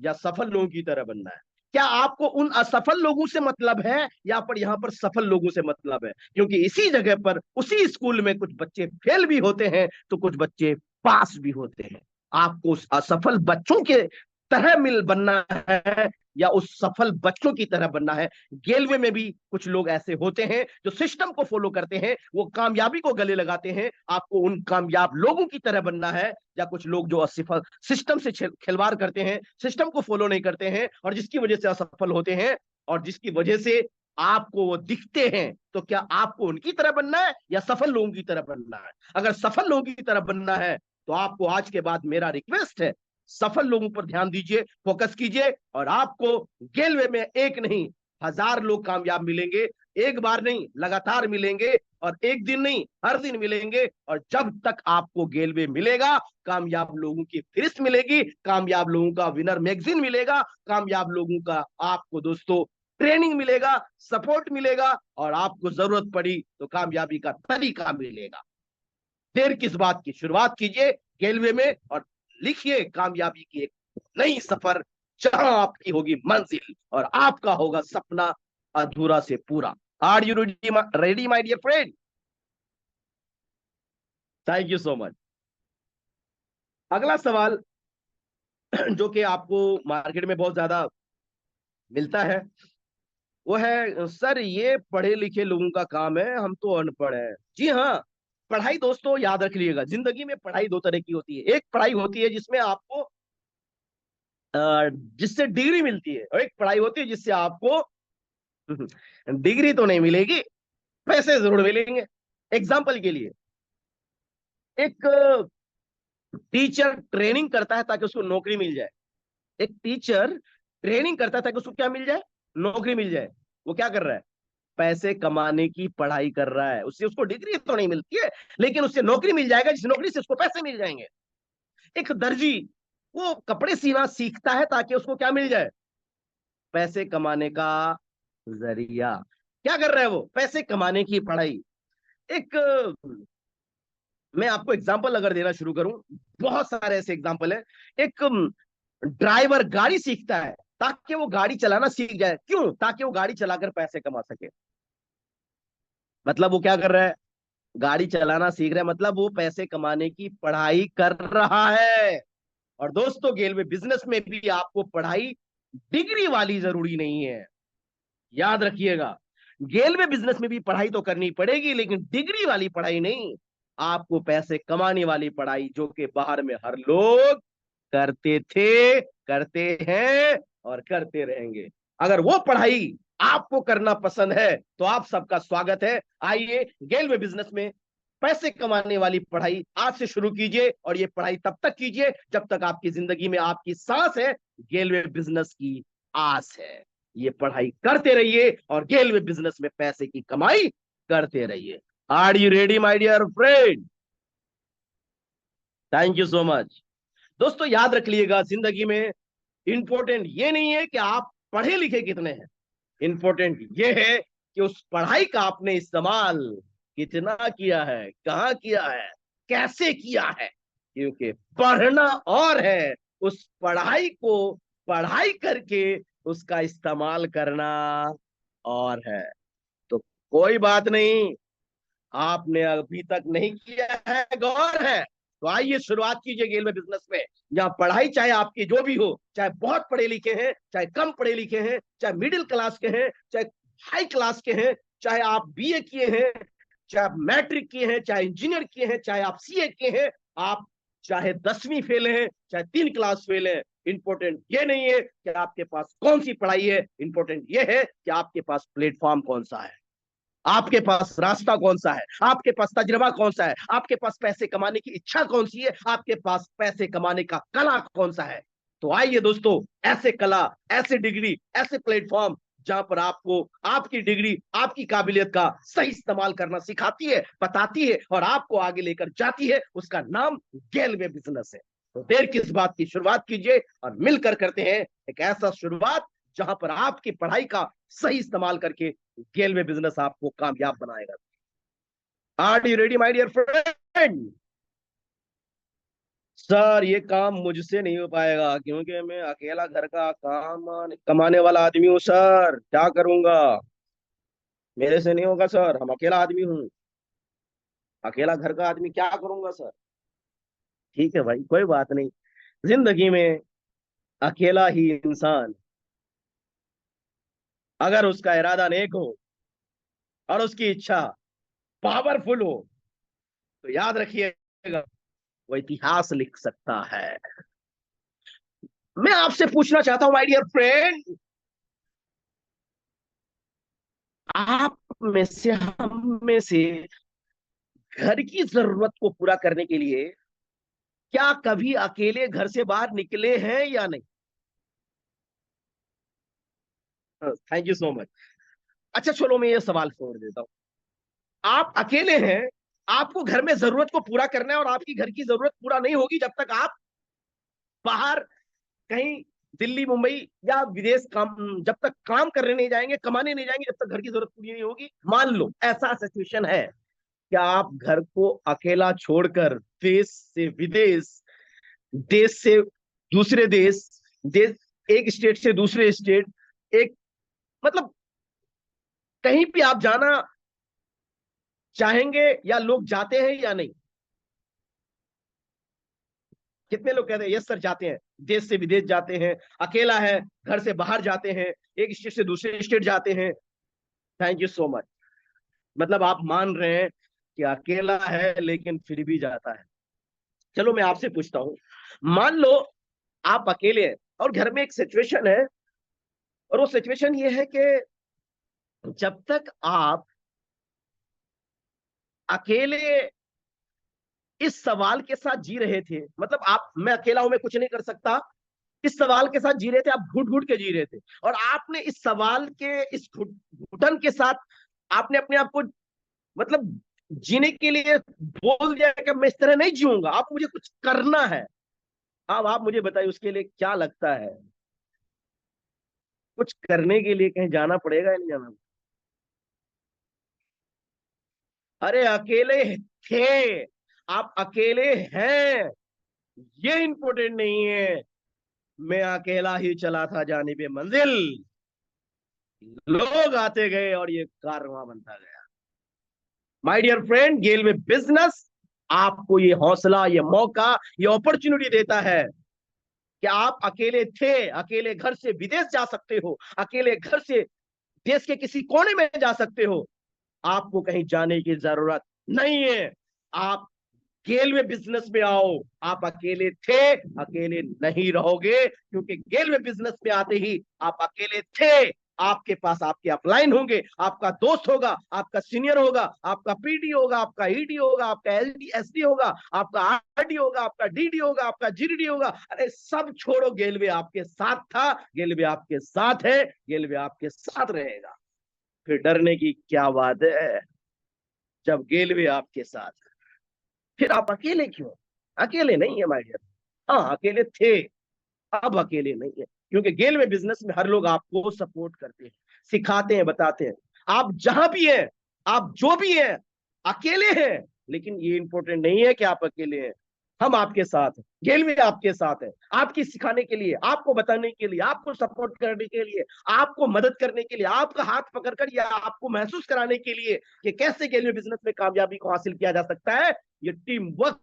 या सफल लोगों की तरह बनना है? क्या आपको उन असफल लोगों से मतलब है या पर यहां पर सफल लोगों से मतलब है? क्योंकि इसी जगह पर उसी स्कूल में कुछ बच्चे फेल भी होते हैं तो कुछ बच्चे पास भी होते हैं। आपको उस असफल बच्चों के तरह मिल बनना है या उस सफल बच्चों की तरह बनना है? गेलवे में भी कुछ लोग ऐसे होते हैं जो सिस्टम को फॉलो करते हैं, वो कामयाबी को गले लगाते हैं। आपको उन कामयाब लोगों की तरह बनना है या कुछ लोग जो असफल सिस्टम से खिलवाड़ करते हैं, सिस्टम को फॉलो नहीं करते हैं और जिसकी वजह से असफल होते हैं और जिसकी वजह से आपको वो दिखते हैं? तो क्या आपको उनकी तरह बनना है या सफल लोगों की तरह बनना है? अगर सफल लोगों की तरह बनना है तो आपको आज के बाद मेरा रिक्वेस्ट है, सफल लोगों पर ध्यान दीजिए, फोकस कीजिए और आपको गेलवे में एक नहीं 1000 लोग कामयाब मिलेंगे। एक बार नहीं, लगातार मिलेंगे और एक दिन नहीं, हर दिन मिलेंगे। और जब तक आपको गेलवे मिलेगा, कामयाब लोगों की फहरिस्त मिलेगी, कामयाब लोगों का विनर मैगजीन मिलेगा, कामयाब लोगों का आपको दोस्तों ट्रेनिंग मिलेगा, सपोर्ट मिलेगा और आपको जरूरत पड़ी तो कामयाबी का तरीका मिलेगा। देर किस बात की, शुरुआत कीजिए गेलवे में और लिखिए कामयाबी की एक नई सफर, जहां आपकी होगी मंजिल और आपका होगा सपना अधूरा से पूरा। Are you ready my dear friend? Thank you so much. अगला सवाल जो कि आपको मार्केट में बहुत ज्यादा मिलता है, वो है सर ये पढ़े लिखे लोगों का काम है, हम तो अनपढ़ है। जी हाँ, पढ़ाई दोस्तों याद रख लिएगा, जिंदगी में पढ़ाई दो तरह की होती है। एक पढ़ाई होती है जिसमें आपको जिससे डिग्री मिलती है, और एक पढ़ाई होती है जिससे आपको डिग्री तो नहीं मिलेगी, पैसे जरूर मिलेंगे। एग्जाम्पल के लिए, एक टीचर ट्रेनिंग करता है ताकि उसको नौकरी मिल जाए। एक टीचर ट्रेनिंग करता है ताकि उसको क्या मिल जाए, नौकरी मिल जाए। वो क्या कर रहा है, पैसे कमाने की पढ़ाई कर रहा है। उससे उसको डिग्री तो नहीं मिलती है, लेकिन उससे नौकरी मिल जाएगा, जिस नौकरी से उसको पैसे मिल जाएंगे। एक दर्जी, वो कपड़े सीना सीखता है ताकि उसको क्या मिल जाए, पैसे कमाने का जरिया। क्या कर रहा है वो, पैसे कमाने की पढ़ाई। एक मैं आपको एग्जांपल अगर देना शुरू करूं, बहुत सारे ऐसे एग्जांपल है। एक ड्राइवर गाड़ी सीखता है ताकि वो गाड़ी चलाना सीख जाए। क्यों, ताकि वो गाड़ी चलाकर पैसे कमा सके। मतलब वो क्या कर रहा है, गाड़ी चलाना सीख रहा है, मतलब वो पैसे कमाने की पढ़ाई कर रहा है। और दोस्तों, गेल में बिजनेस में भी आपको पढ़ाई डिग्री वाली जरूरी नहीं है, याद रखिएगा। गेल में बिजनेस में भी पढ़ाई तो करनी पड़ेगी, लेकिन डिग्री वाली पढ़ाई नहीं। आपको पैसे कमाने वाली पढ़ाई, जो कि बाहर में हर लोग करते थे, करते हैं और करते रहेंगे। अगर वो पढ़ाई आपको करना पसंद है तो आप सबका स्वागत है। आइए, गेल में बिजनेस में पैसे कमाने वाली पढ़ाई आज से शुरू कीजिए, और ये पढ़ाई तब तक कीजिए जब तक आपकी जिंदगी में आपकी सांस है, गेल में बिजनेस की आस है। ये पढ़ाई करते रहिए और गेल में बिजनेस में पैसे की कमाई करते रहिए। Are you ready my dear friend? Thank you so much. दोस्तों याद रख लिएगा, जिंदगी में इंपॉर्टेंट ये नहीं है कि आप पढ़े लिखे कितने हैं, इंपॉर्टेंट ये है कि उस पढ़ाई का आपने इस्तेमाल कितना किया है, कहाँ किया है, कैसे किया है। क्योंकि पढ़ना और है, उस पढ़ाई को पढ़ाई करके उसका इस्तेमाल करना और है। तो कोई बात नहीं, आपने अभी तक नहीं किया है, गौर है, तो आइए शुरुआत कीजिए गेल में बिजनेस में। यहाँ पढ़ाई चाहे आपकी जो भी हो, चाहे बहुत पढ़े लिखे हैं, चाहे कम पढ़े लिखे हैं, चाहे मिडिल क्लास के हैं, चाहे हाई क्लास के हैं, चाहे आप बीए किए हैं, चाहे आप मैट्रिक किए हैं, चाहे इंजीनियर किए हैं, चाहे आप सीए किए हैं, आप चाहे 10वीं फेल हैं, चाहे 3 क्लास फेल हैं। इंपॉर्टेंट ये नहीं है कि आपके पास कौन सी पढ़ाई है, इंपॉर्टेंट ये है कि आपके पास प्लेटफॉर्म कौन सा है, आपके पास रास्ता कौन सा है, आपके पास तजुर्बा कौन सा है, आपके पास पैसे कमाने की इच्छा कौन सी है, आपके पास पैसे कमाने का कला कौन सा है। तो आइए दोस्तों, ऐसे कला, ऐसे डिग्री, ऐसे प्लेटफॉर्म जहां पर आपको आपकी डिग्री, आपकी काबिलियत का सही इस्तेमाल करना सिखाती है, बताती है और आपको आगे लेकर जाती है, उसका नाम गेल वे बिजनेस है। तो देर किस बात की, शुरुआत कीजिए और मिलकर करते हैं एक ऐसा शुरुआत जहां पर आपकी पढ़ाई का सही इस्तेमाल करके गेल में बिजनेस आपको कामयाब बनाएगा। Are you ready my dear friend? Sir ये काम मुझसे नहीं हो पाएगा, क्योंकि मैं अकेला घर का काम कमाने वाला आदमी हूँ सर, क्या करूंगा, मेरे से नहीं होगा सर, हम अकेला आदमी हूँ, अकेला घर का आदमी क्या करूंगा सर। ठीक है भाई, कोई बात नहीं, जिंदगी में अकेला ही इंसान, अगर उसका इरादा नेक हो और उसकी इच्छा पावरफुल हो, तो याद रखिएगा, वो इतिहास लिख सकता है। मैं आपसे पूछना चाहता हूं माय डियर फ्रेंड, आप में से, हम में से घर की जरूरत को पूरा करने के लिए क्या कभी अकेले घर से बाहर निकले हैं या नहीं? Thank you so much. अच्छा चलो, मैं ये सवाल छोड़ देता हूं। आप अकेले हैं, आपको घर में जरूरत को पूरा करना है, और आपकी घर की जरूरत पूरा नहीं होगी जब तक आप बाहर कहीं दिल्ली मुंबई या विदेश काम, जब तक काम करने नहीं जाएंगे, कमाने नहीं जाएंगे, जब तक घर की जरूरत पूरी नहीं होगी। मान लो ऐसा सिचुएशन है, क्या आप घर को अकेला छोड़कर देश से विदेश, देश से दूसरे देश, देश, एक स्टेट से दूसरे स्टेट, एक, मतलब कहीं भी आप जाना चाहेंगे, या लोग जाते हैं या नहीं? कितने लोग कहते हैं यस सर जाते हैं, देश से विदेश जाते हैं, अकेला है घर से बाहर जाते हैं, एक स्टेट से दूसरे स्टेट जाते हैं। Thank you so much. मतलब आप मान रहे हैं कि अकेला है लेकिन फिर भी जाता है। चलो मैं आपसे पूछता हूं, मान लो आप अकेले हैं और घर में एक सिचुएशन है, और वो सिचुएशन ये है कि जब तक आप अकेले इस सवाल के साथ जी रहे थे, मतलब आप, मैं अकेला हूं, मैं कुछ नहीं कर सकता, इस सवाल के साथ जी रहे थे, आप घुट घुट के जी रहे थे, और आपने इस सवाल के इस घुटन के साथ आपने अपने आप को, मतलब जीने के लिए बोल दिया कि मैं इस तरह नहीं जीऊंगा, आप मुझे कुछ करना है। अब आप मुझे बताइए उसके लिए क्या लगता है? कुछ करने के लिए कहीं जाना पड़ेगा या नहीं जाना? अरे अकेले थे, आप अकेले हैं, ये इंपॉर्टेंट नहीं है। मैं अकेला ही चला था जाने पे मंजिल, लोग आते गए और ये कारवां बनता गया। माय डियर फ्रेंड, गेल में बिजनेस आपको ये हौसला, ये मौका, ये अपॉर्चुनिटी देता है कि आप अकेले थे, अकेले घर से विदेश जा सकते हो, अकेले घर से देश के किसी कोने में जा सकते हो, आपको कहीं जाने की जरूरत नहीं है। आप गेलवे बिजनेस में आओ, आप अकेले थे, अकेले नहीं रहोगे, क्योंकि गेलवे बिजनेस में आते ही आप अकेले थे, आपके पास आपके अपलाइन होंगे, आपका दोस्त होगा, आपका सीनियर होगा, आपका पीडी होगा, आपका ईडी होगा, आपका एलडी एसडी होगा, आपका आरडी होगा, आपका डीडी होगा, आपका जीडी होगा। अरे सब छोड़ो, गेलवे आपके साथ था, गेलवे आपके साथ है, गेलवे आपके साथ रहेगा। फिर डरने की क्या बात है जब गेलवे आपके साथ है। फिर आप अकेले क्यों? अकेले नहीं है माय डियर। हाँ अकेले थे, अब अकेले नहीं है, क्योंकि गेल में बिजनेस में हर लोग आपको सपोर्ट करते हैं, सिखाते हैं, बताते हैं। आप जहां भी हैं, आप जो भी हैं, अकेले हैं, लेकिन ये इंपॉर्टेंट नहीं है कि आप अकेले हैं। हम आपके साथ हैं, गेल में आपके साथ है, आपकी सिखाने के लिए, आपको बताने के लिए, आपको सपोर्ट करने के लिए, आपको मदद करने के लिए, आपका हाथ पकड़कर या आपको महसूस कराने के लिए कि कैसे गेल में बिजनेस में कामयाबी को हासिल किया जा सकता है। ये टीम वर्क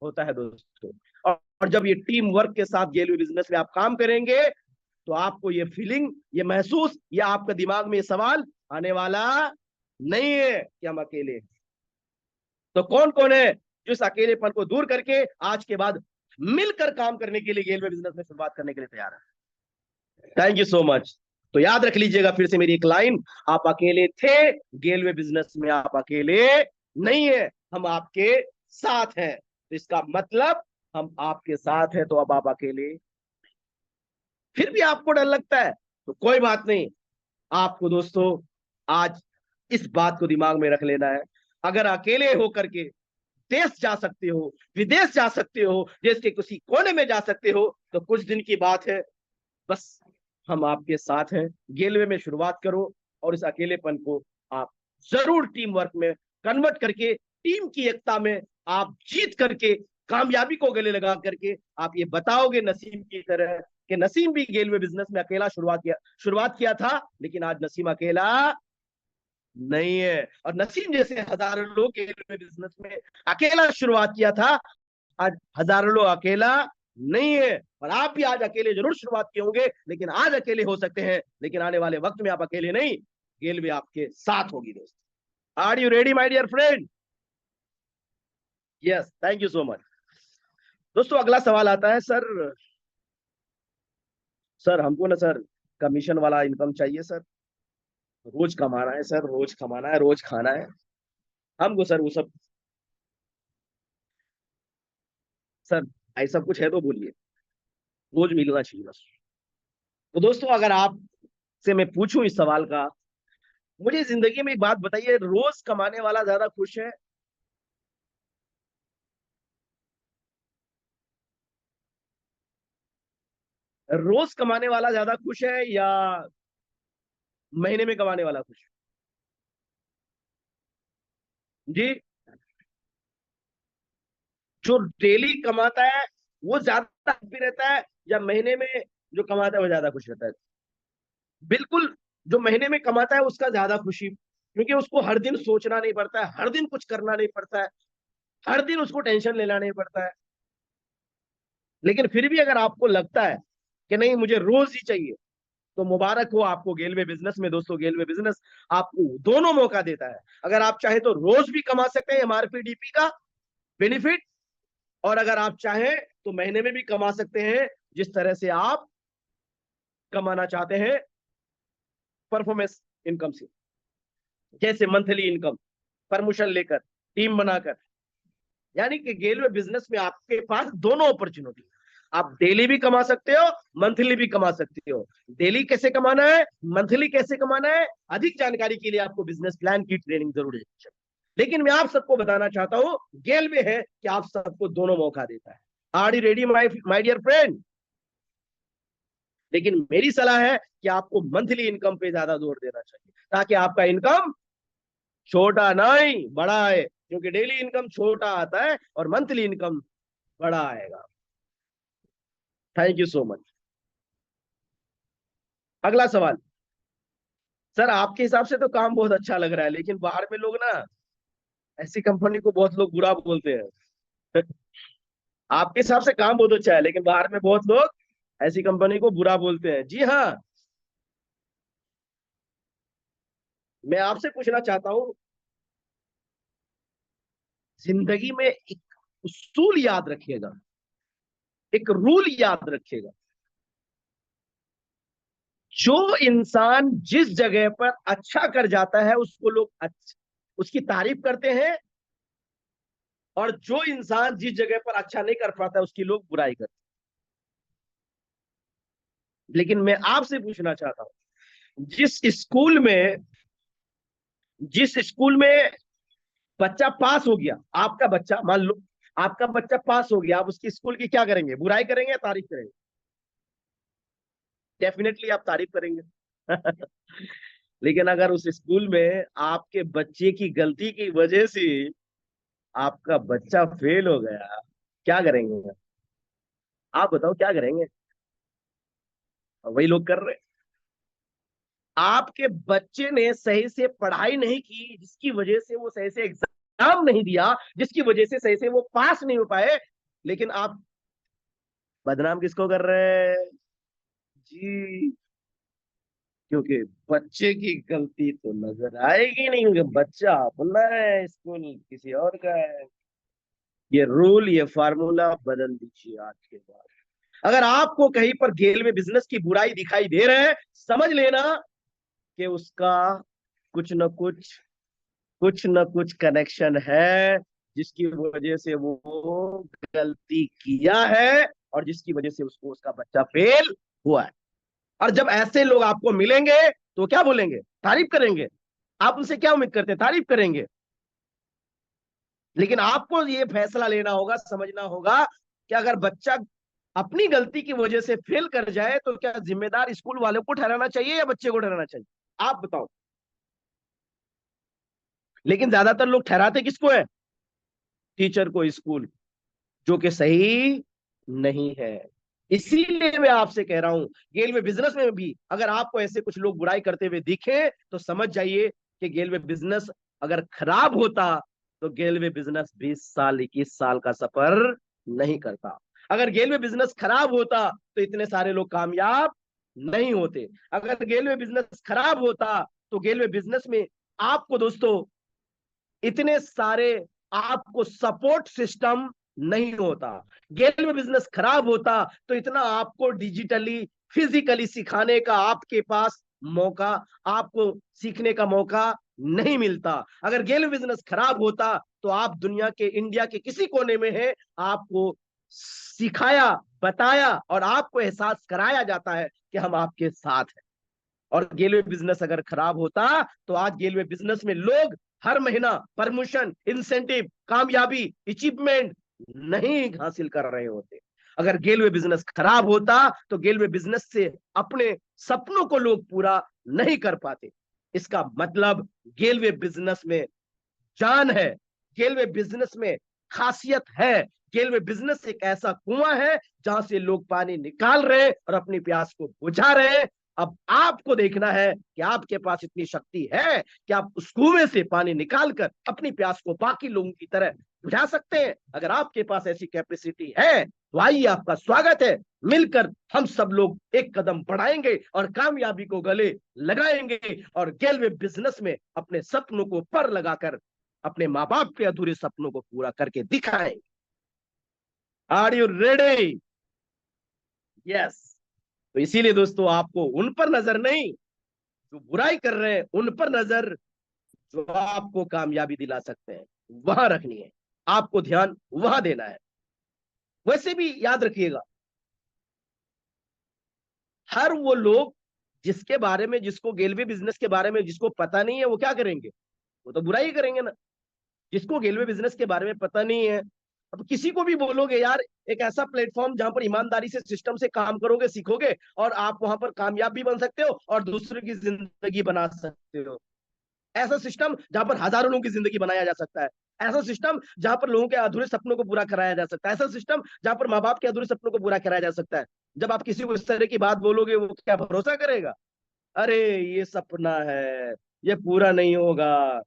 होता है दोस्तों। और जब ये टीम वर्क के साथ गेलवे बिजनेस में आप काम करेंगे, तो आपको ये फीलिंग, ये महसूस, या आपके दिमाग में ये सवाल आने वाला नहीं है कि हम अकेले हैं। तो कौन कौन है जो इस अकेलेपन को दूर करके आज के बाद मिलकर काम करने के लिए गेलवे बिजनेस में शुरुआत करने के लिए तैयार है? Thank you so much. तो याद रख लीजिएगा फिर से मेरी एक लाइन, आप अकेले थे, गेलवे बिजनेस में आप अकेले नहीं है, हम आपके साथ हैं। तो इसका मतलब हम आपके साथ हैं, तो अब आप अकेले, फिर भी आपको डर लगता है तो कोई बात नहीं। आपको दोस्तों आज इस बात को दिमाग में रख लेना है, अगर अकेले होकर के देश जा सकते हो, विदेश जा सकते हो, देश के किसी कोने में जा सकते हो, तो कुछ दिन की बात है, बस हम आपके साथ हैं। गेलवे में शुरुआत करो और इस अकेलेपन को आप जरूर टीम वर्क में कन्वर्ट करके, टीम की एकता में आप जीत करके, कामयाबी को गले लगा करके आप ये बताओगे नसीम की तरह कि नसीम भी गेलवे बिजनेस में अकेला शुरुआत किया था, लेकिन आज नसीम अकेला नहीं है। और नसीम जैसे हजारों लोग गेलवे बिजनेस में अकेला शुरुआत किया था, आज हजारों लोग अकेला नहीं है। और आप भी आज अकेले जरूर शुरुआत किए होंगे, लेकिन आज अकेले हो सकते हैं, लेकिन आने वाले वक्त में आप अकेले नहीं, गेल भी आपके साथ होगी दोस्त। Are you ready my dear friend? Yes, thank you so much. दोस्तों अगला सवाल आता है, सर सर हमको ना सर कमीशन वाला इनकम चाहिए सर, रोज कमाना है सर, रोज कमाना है, रोज खाना है हमको सर, वो सब सर ऐसा कुछ है तो बोलिए, रोज मिलना चाहिए बस। तो दोस्तों अगर आप से मैं पूछूं इस सवाल का, मुझे जिंदगी में एक बात बताइए, रोज कमाने वाला ज्यादा खुश है, रोज कमाने वाला ज्यादा खुश है, या महीने में कमाने वाला खुश है? जी, जो डेली कमाता है वो ज्यादा हैप्पी रहता है, या महीने में जो कमाता है वो ज्यादा खुश रहता है? बिल्कुल, जो महीने में कमाता है उसका ज्यादा खुशी, क्योंकि उसको हर दिन सोचना नहीं पड़ता है, हर दिन कुछ करना नहीं पड़ता है, हर दिन उसको टेंशन लेना नहीं पड़ता है। लेकिन फिर भी अगर आपको लगता है कि नहीं मुझे रोज ही चाहिए, तो मुबारक हो आपको गेलवे बिजनेस में। दोस्तों, गेलवे बिजनेस आपको दोनों मौका देता है। अगर आप चाहे तो रोज भी कमा सकते हैं एमआरपी डीपी का बेनिफिट, और अगर आप चाहें तो महीने में भी कमा सकते हैं, जिस तरह से आप कमाना चाहते हैं परफॉर्मेंस इनकम से, जैसे मंथली इनकम, प्रमोशन लेकर, टीम बनाकर। यानी कि गेलवे बिजनेस में आपके पास दोनों अपॉर्चुनिटी, आप डेली भी कमा सकते हो, मंथली भी कमा सकते हो। डेली कैसे कमाना है, मंथली कैसे कमाना है, अधिक जानकारी के लिए आपको बिजनेस प्लान की ट्रेनिंग जरूर है। लेकिन मैं आप सबको बताना चाहता हूं, गेलवे है कि आप सबको दोनों मौका देता है। Are you ready my dear friend? लेकिन मेरी सलाह है कि आपको मंथली इनकम पे ज्यादा जोर देना चाहिए, ताकि आपका इनकम छोटा नहीं बड़ा है, क्योंकि डेली इनकम छोटा आता है और मंथली इनकम बड़ा आएगा। Thank you so much. अगला सवाल। सर आपके हिसाब से तो काम बहुत अच्छा लग रहा है, लेकिन बाहर में लोग ना ऐसी कंपनी को बहुत लोग बुरा बोलते हैं। आपके हिसाब से काम बहुत अच्छा है, लेकिन बाहर में बहुत लोग ऐसी कंपनी को बुरा बोलते हैं। जी हाँ, मैं आपसे पूछना चाहता हूं, जिंदगी में एक उसूल याद रखिएगा, एक रूल याद रखिएगा। जो इंसान जिस जगह पर अच्छा कर जाता है उसको लोग उसकी तारीफ करते हैं, और जो इंसान जिस जगह पर अच्छा नहीं कर पाता उसकी लोग बुराई करते हैं। लेकिन मैं आपसे पूछना चाहता हूं, जिस स्कूल में बच्चा पास हो गया, आपका बच्चा मान लो आपका बच्चा पास हो गया, आप उसकी स्कूल की क्या करेंगे, बुराई करेंगे या तारीफ करेंगे? डेफिनेटली आप तारीफ करेंगे। लेकिन अगर उस स्कूल में आपके बच्चे की गलती की वजह से आपका बच्चा फेल हो गया, क्या करेंगे? आप बताओ क्या करेंगे? वही लोग कर रहे हैं। आपके बच्चे ने सही से पढ़ाई नहीं की, जिसकी वजह से वो सही से एग्जाम नहीं दिया, जिसकी वजह से सही से वो पास नहीं हो पाए, लेकिन आप बदनाम किसको कर रहे हैं? जी, क्योंकि बच्चे की गलती तो नजर आएगी नहीं, क्योंकि बच्चा अपना है, स्कूल किसी और का है। ये रूल, ये फार्मूला बदल दीजिए आज के बाद। अगर आपको कहीं पर गेल में बिजनेस की बुराई दिखाई दे रहे हैं, समझ लेना कि उसका कुछ न कुछ कनेक्शन है, जिसकी वजह से वो गलती किया है, और जिसकी वजह से उसको उसका बच्चा फेल हुआ है। और जब ऐसे लोग आपको मिलेंगे तो क्या बोलेंगे? तारीफ करेंगे। आप उनसे क्या उम्मीद करते हैं? तारीफ करेंगे। लेकिन आपको ये फैसला लेना होगा, समझना होगा कि अगर बच्चा अपनी गलती की वजह से फेल कर जाए तो क्या जिम्मेदार स्कूल वालों को ठहराना चाहिए या बच्चे को ठहराना चाहिए? आप बताओ। लेकिन ज्यादातर लोग ठहराते किसको है? टीचर को, स्कूल, जो कि सही नहीं है। इसीलिए मैं आपसे कह रहा हूं, गेल में बिजनेस में भी अगर आपको ऐसे कुछ लोग बुराई करते हुए दिखे तो समझ जाइए कि गेल में बिजनेस अगर खराब होता तो गेल में बिजनेस 20 साल 21 साल का सफर नहीं करता। अगर गेल में बिजनेस खराब होता तो इतने सारे लोग कामयाब नहीं होते। अगर गेल में बिजनेस खराब होता तो गेल में बिजनेस में आपको दोस्तों इतने सारे आपको सपोर्ट सिस्टम नहीं होता। गेल में बिजनेस खराब होता तो इतना आपको डिजिटली फिजिकली सिखाने का आपके पास मौका, आपको सीखने का मौका नहीं मिलता। अगर गेल में बिजनेस खराब होता तो आप दुनिया के, इंडिया के किसी कोने में है, आपको सिखाया, बताया और आपको एहसास कराया जाता है कि हम आपके साथ हैं। और गेलवे बिजनेस अगर खराब होता तो आज गेलवे बिजनेस में लोग हर महीना प्रमोशन, इंसेंटिव, कामयाबी, अचीवमेंट नहीं हासिल कर रहे होते। अगर गेलवे बिजनेस खराब होता तो गेलवे बिजनेस से अपने सपनों को लोग पूरा नहीं कर पाते। इसका मतलब गेलवे बिजनेस में जान है, गेलवे बिजनेस में खासियत है। गेलवे बिजनेस एक ऐसा कुआं है जहां से लोग पानी निकाल रहे हैं और अपनी प्यास को बुझा रहे हैं। अब आपको देखना है कि आपके पास इतनी शक्ति है कि आप उस कुएं से पानी निकालकर अपनी प्यास को बाकी लोगों की तरह बुझा सकते हैं। अगर आपके पास ऐसी कैपेसिटी है तो आइए, आपका स्वागत है। मिलकर हम सब लोग एक कदम बढ़ाएंगे और कामयाबी को गले लगाएंगे और गेलवे बिजनेस में अपने सपनों को पर लगाकर अपने माँ बाप के अधूरे सपनों को पूरा करके दिखाएंगे। Are you ready? यस। तो इसीलिए दोस्तों, आपको उन पर नजर नहीं जो बुराई कर रहे हैं, उन पर नजर जो आपको कामयाबी दिला सकते हैं, वहां रखनी है। आपको ध्यान वहां देना है। वैसे भी याद रखिएगा, हर वो लोग जिसके बारे में, जिसको गेलवे बिजनेस के बारे में जिसको पता नहीं है, वो क्या करेंगे? वो तो बुराई करेंगे ना। जिसको गेलवे बिजनेस के बारे में पता नहीं है, अब किसी को भी बोलोगे यार एक ऐसा प्लेटफॉर्म जहां पर ईमानदारी से सिस्टम से काम करोगे, सीखोगे और आप वहां पर कामयाब भी बन सकते हो और दूसरों की जिंदगी बना सकते हो। ऐसा सिस्टम जहां पर हजारों लोगों की जिंदगी बनाया जा सकता है। ऐसा सिस्टम जहां पर लोगों के अधूरे सपनों को पूरा कराया जा सकता है। ऐसा सिस्टम जहां पर माँ बाप के अधूरे सपनों को पूरा कराया जा सकता है। जब आप किसी को इस तरह की बात बोलोगे, वो क्या भरोसा करेगा? अरे ये सपना है, ये पूरा नहीं होगा।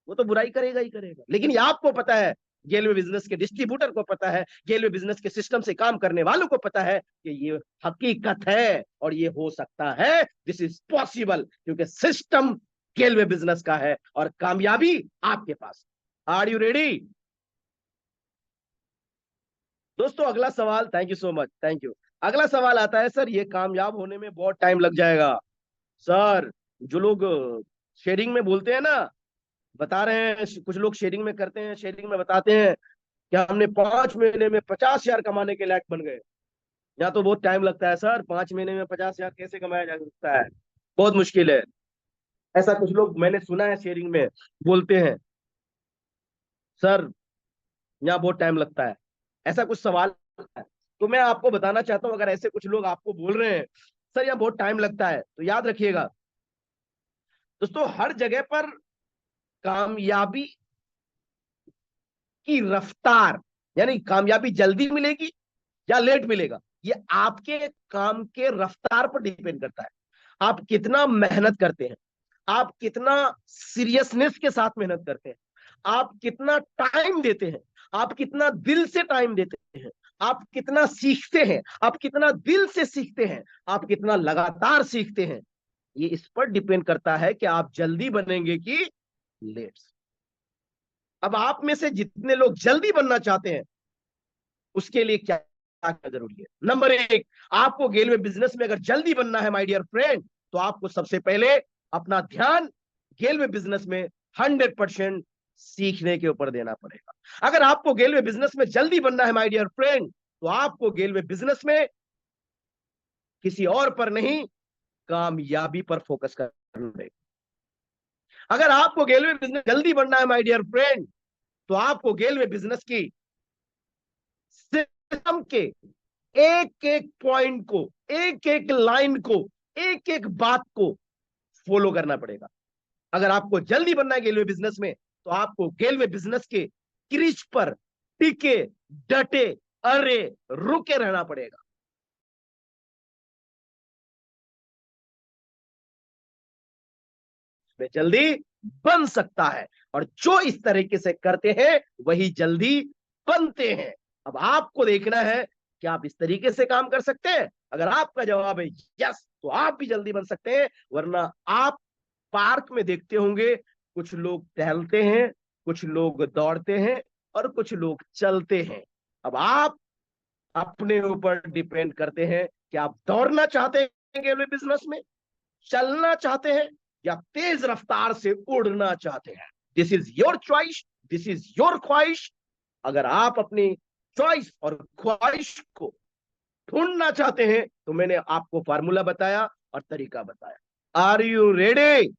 वो तो बुराई करेगा ही करेगा। लेकिन ये आपको पता है, गेलवे बिजनेस के डिस्ट्रीब्यूटर को पता है, गेलवे बिजनेस के सिस्टम से काम करने वालों को पता है कि ये हकीकत है और ये हो सकता है। दिस इज पॉसिबल, क्योंकि सिस्टम गेलवे बिजनेस का है और कामयाबी आपके पास। Are you ready? दोस्तों अगला सवाल, thank you so much, thank you. अगला सवाल आता है, सर ये कामयाब होने में बहुत टाइम लग जाएगा। सर, जो लोग शेयरिंग में बोलते हैं ना, बता रहे हैं, कुछ लोग शेयरिंग में करते हैं, शेयरिंग में बताते हैं कि हमने 5 महीने में 50,000 कमाने के लायक बन गए। यहाँ तो बहुत टाइम लगता है सर, 5 महीने में 50,000 कैसे कमाया जा सकता है? बहुत मुश्किल है। ऐसा कुछ लोग मैंने सुना है शेयरिंग में बोलते हैं। सर यहाँ बहुत टाइम लगता है, ऐसा कुछ सवाल है। तो मैं आपको बताना चाहता हूँ, अगर ऐसे कुछ लोग आपको बोल रहे हैं सर यहाँ बहुत टाइम लगता है, तो याद रखिएगा दोस्तों, हर जगह पर कामयाबी की रफ्तार, यानी कामयाबी जल्दी मिलेगी या लेट मिलेगा, ये आपके काम के रफ्तार पर डिपेंड करता है। आप कितना मेहनत करते हैं, आप कितना सीरियसनेस के साथ मेहनत करते हैं, आप कितना टाइम देते हैं, आप कितना दिल से टाइम देते हैं, आप कितना सीखते हैं, आप कितना दिल से सीखते हैं, आप कितना लगातार सीखते हैं। ये इस पर डिपेंड करता है कि आप जल्दी बनेंगे कि लेट। अब आप में से जितने लोग जल्दी बनना चाहते हैं, उसके लिए क्या क्या जरूरी है? नंबर एक, आपको गेलवे बिजनेस में अगर जल्दी बनना है माय डियर फ्रेंड, तो आपको सबसे पहले अपना ध्यान गेलवे बिजनेस में 100% सीखने के ऊपर देना पड़ेगा। अगर आपको गेलवे बिजनेस में जल्दी बनना है माय डियर फ्रेंड, तो आपको गेलवे बिजनेस में किसी और पर नहीं, कामयाबी पर फोकस करना पड़ेगा। अगर आपको गेलवे बिजनेस जल्दी बनना है माय डियर फ्रेंड, तो आपको गेलवे बिजनेस की सिस्टम के एक एक पॉइंट को, एक एक लाइन को, एक एक बात को फॉलो करना पड़ेगा। अगर आपको जल्दी बनना है गेलवे बिजनेस में, तो आपको गेलवे बिजनेस के क्रीज पर टिके, डटे, अरे रुके रहना पड़ेगा। में जल्दी बन सकता है, और जो इस तरीके से करते हैं वही जल्दी बनते हैं। अब आपको देखना है कि आप इस तरीके से काम कर सकते हैं। अगर आपका जवाब है यस, तो आप भी जल्दी बन सकते हैं। वरना आप पार्क में देखते होंगे, कुछ लोग टहलते हैं, कुछ लोग दौड़ते हैं और कुछ लोग चलते हैं। अब आप अपने ऊपर डिपेंड करते हैं कि आप दौड़ना चाहते हैं गेलवे बिजनेस में, चलना चाहते हैं, या तेज रफ्तार से उड़ना चाहते हैं। This is your choice, this is your ख्वाहिश। अगर आप अपनी चॉइस और ख्वाहिश को ढूंढना चाहते हैं, तो मैंने आपको फार्मूला बताया और तरीका बताया। Are you ready?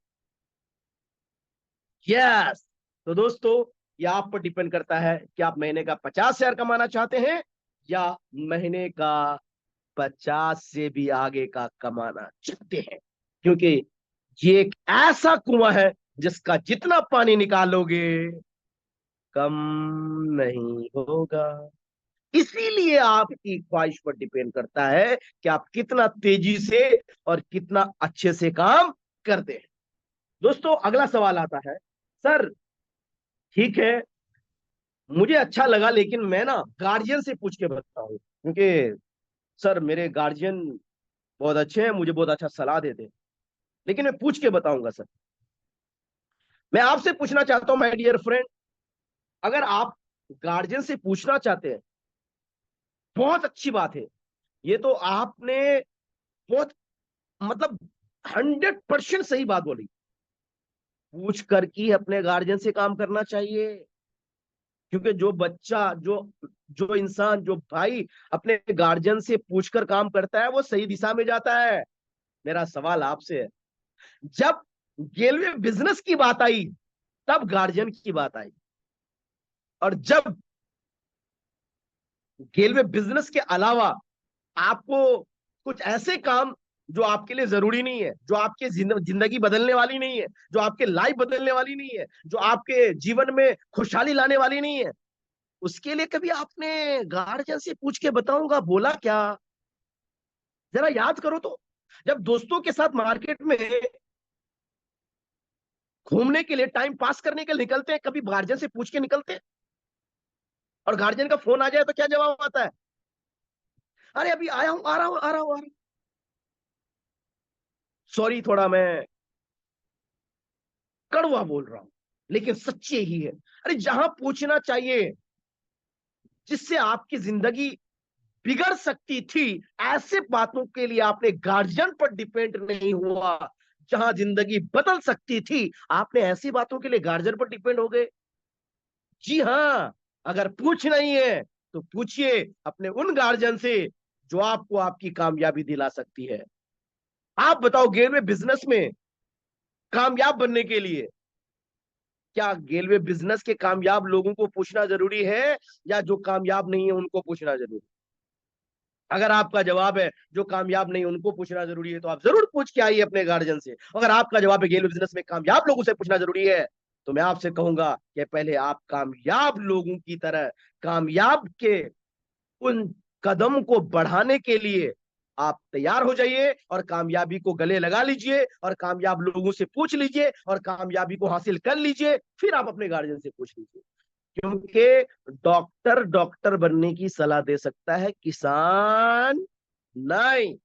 यस। तो दोस्तों, यह आप पर डिपेंड करता है कि आप महीने का 50,000 कमाना चाहते हैं या महीने का 50 से भी आगे का कमाना चाहते हैं। क्योंकि ये एक ऐसा कुआं है जिसका जितना पानी निकालोगे कम नहीं होगा। इसीलिए आपकी ख्वाहिश पर डिपेंड करता है कि आप कितना तेजी से और कितना अच्छे से काम करते हैं। दोस्तों, अगला सवाल आता है, सर ठीक है, मुझे अच्छा लगा, लेकिन मैं ना गार्जियन से पूछ के बताऊं, क्योंकि सर मेरे गार्जियन बहुत अच्छे हैं, मुझे बहुत अच्छा सलाह देते हैं, लेकिन मैं पूछ के बताऊंगा सर। मैं आपसे पूछना चाहता हूं माय डियर फ्रेंड, अगर आप गार्जियन से पूछना चाहते हैं, बहुत अच्छी बात है। ये तो आपने बहुत, मतलब 100% सही बात बोली। पूछ कर ही अपने गार्जियन से काम करना चाहिए, क्योंकि जो बच्चा, जो जो इंसान, जो भाई अपने गार्जियन से पूछकर काम करता है, वो सही दिशा में जाता है। मेरा सवाल आपसे है, जब रेलवे बिजनेस की बात आई, तब गार्जियन की बात आई, और जब रेलवे बिजनेस के अलावा आपको कुछ ऐसे काम जो आपके लिए जरूरी नहीं है, जो आपके जिंदगी बदलने वाली नहीं है, जो आपके लाइफ बदलने वाली नहीं है, जो आपके जीवन में खुशहाली लाने वाली नहीं है, उसके लिए कभी आपने गार्जियन से पूछ के बताऊंगा बोला क्या? जरा याद करो तो। जब दोस्तों के साथ मार्केट में घूमने के लिए, टाइम पास करने के लिए निकलते हैं, कभी गार्जियन से पूछ के निकलते हैं? और गार्जियन का फोन आ जाए तो क्या जवाब आता है? अरे अभी आया हूं, आ रहा हूं, आ रहा हूं, आ रहा हूं। सॉरी, थोड़ा मैं कड़वा बोल रहा हूं, लेकिन सच्चे ही है। अरे जहां पूछना चाहिए, जिससे आपकी जिंदगी बिगड़ सकती थी, ऐसे बातों के लिए आपने गार्जियन पर डिपेंड नहीं हुआ। जहां जिंदगी बदल सकती थी, आपने ऐसी बातों के लिए गार्जियन पर डिपेंड हो गए। जी हाँ, अगर पूछ नहीं है तो पूछिए अपने उन गार्जियन से जो आपको आपकी कामयाबी दिला सकती है। आप बताओ, गेलवे बिजनेस में कामयाब बनने के लिए क्या गेलवे बिजनेस के कामयाब लोगों को पूछना जरूरी है, या जो कामयाब नहीं है उनको पूछना जरूरी है? अगर आपका जवाब है जो कामयाब नहीं उनको पूछना जरूरी है, तो आप जरूर पूछ के आइए अपने गार्जियन से। अगर आपका जवाब है गेलवे बिजनेस में कामयाब लोगों से पूछना जरूरी है, तो मैं आपसे कहूंगा कि पहले आप कामयाब लोगों की तरह, कामयाब के उन कदम को बढ़ाने के लिए आप तैयार हो जाइए, और कामयाबी को गले लगा लीजिए, और कामयाब लोगों से पूछ लीजिए, और कामयाबी को हासिल कर लीजिए, फिर आप अपने गार्जियन से पूछ लीजिए। क्योंकि डॉक्टर डॉक्टर बनने की सलाह दे सकता है, किसान नहीं।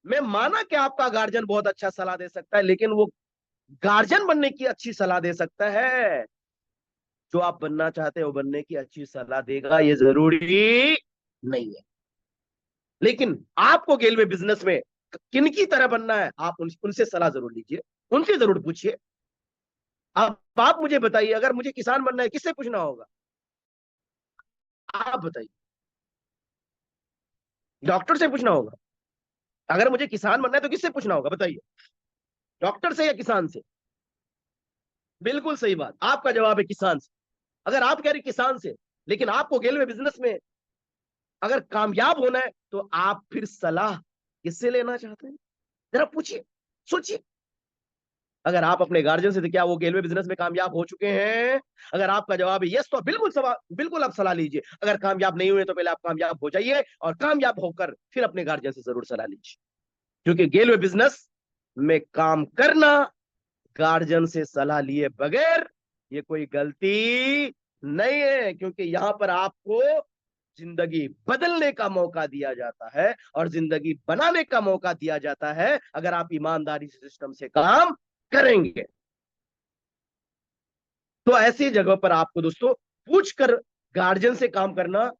मैं माना कि आपका गार्जियन बहुत अच्छा सलाह दे सकता है, लेकिन वो गार्जियन बनने की अच्छी सलाह दे सकता है, जो आप बनना चाहते हो बनने की अच्छी सलाह देगा ये जरूरी नहीं है। लेकिन आपको रेलवे बिजनेस में किनकी तरह बनना है, आप उनसे सलाह जरूर लीजिए, उनसे जरूर पूछिए। अब आप मुझे बताइए, अगर मुझे किसान बनना है, किससे पूछना होगा? आप बताइए। डॉक्टर से पूछना होगा? अगर मुझे किसान बनना है तो किससे पूछना होगा, बताइए? डॉक्टर से या किसान से? बिल्कुल सही बात, आपका जवाब है किसान से। अगर आप कह रहे किसान से, लेकिन आपको रेलवे बिजनेस में अगर कामयाब होना है, तो आप फिर सलाह किससे लेना चाहते हैं? जरा पूछिए, सोचिए। अगर आप अपने गार्जियन से, तो क्या वो रेलवे बिजनेस में कामयाब हो चुके हैं? अगर आपका जवाब है यस, तो बिल्कुल सवाल, बिल्कुल आप सलाह लीजिए। अगर कामयाब नहीं हुए, तो पहले आप कामयाब हो जाइए, और कामयाब होकर फिर अपने गार्जियन से जरूर सलाह लीजिए। क्योंकि रेलवे बिजनेस में काम करना गार्जियन से सलाह लिए बगैर, ये कोई गलती नहीं है, क्योंकि यहां पर आपको जिंदगी बदलने का मौका दिया जाता है, और जिंदगी बनाने का मौका दिया जाता है, अगर आप ईमानदारी से सिस्टम से काम करेंगे। तो ऐसी जगह पर आपको दोस्तों पूछकर गार्जियन से काम करना,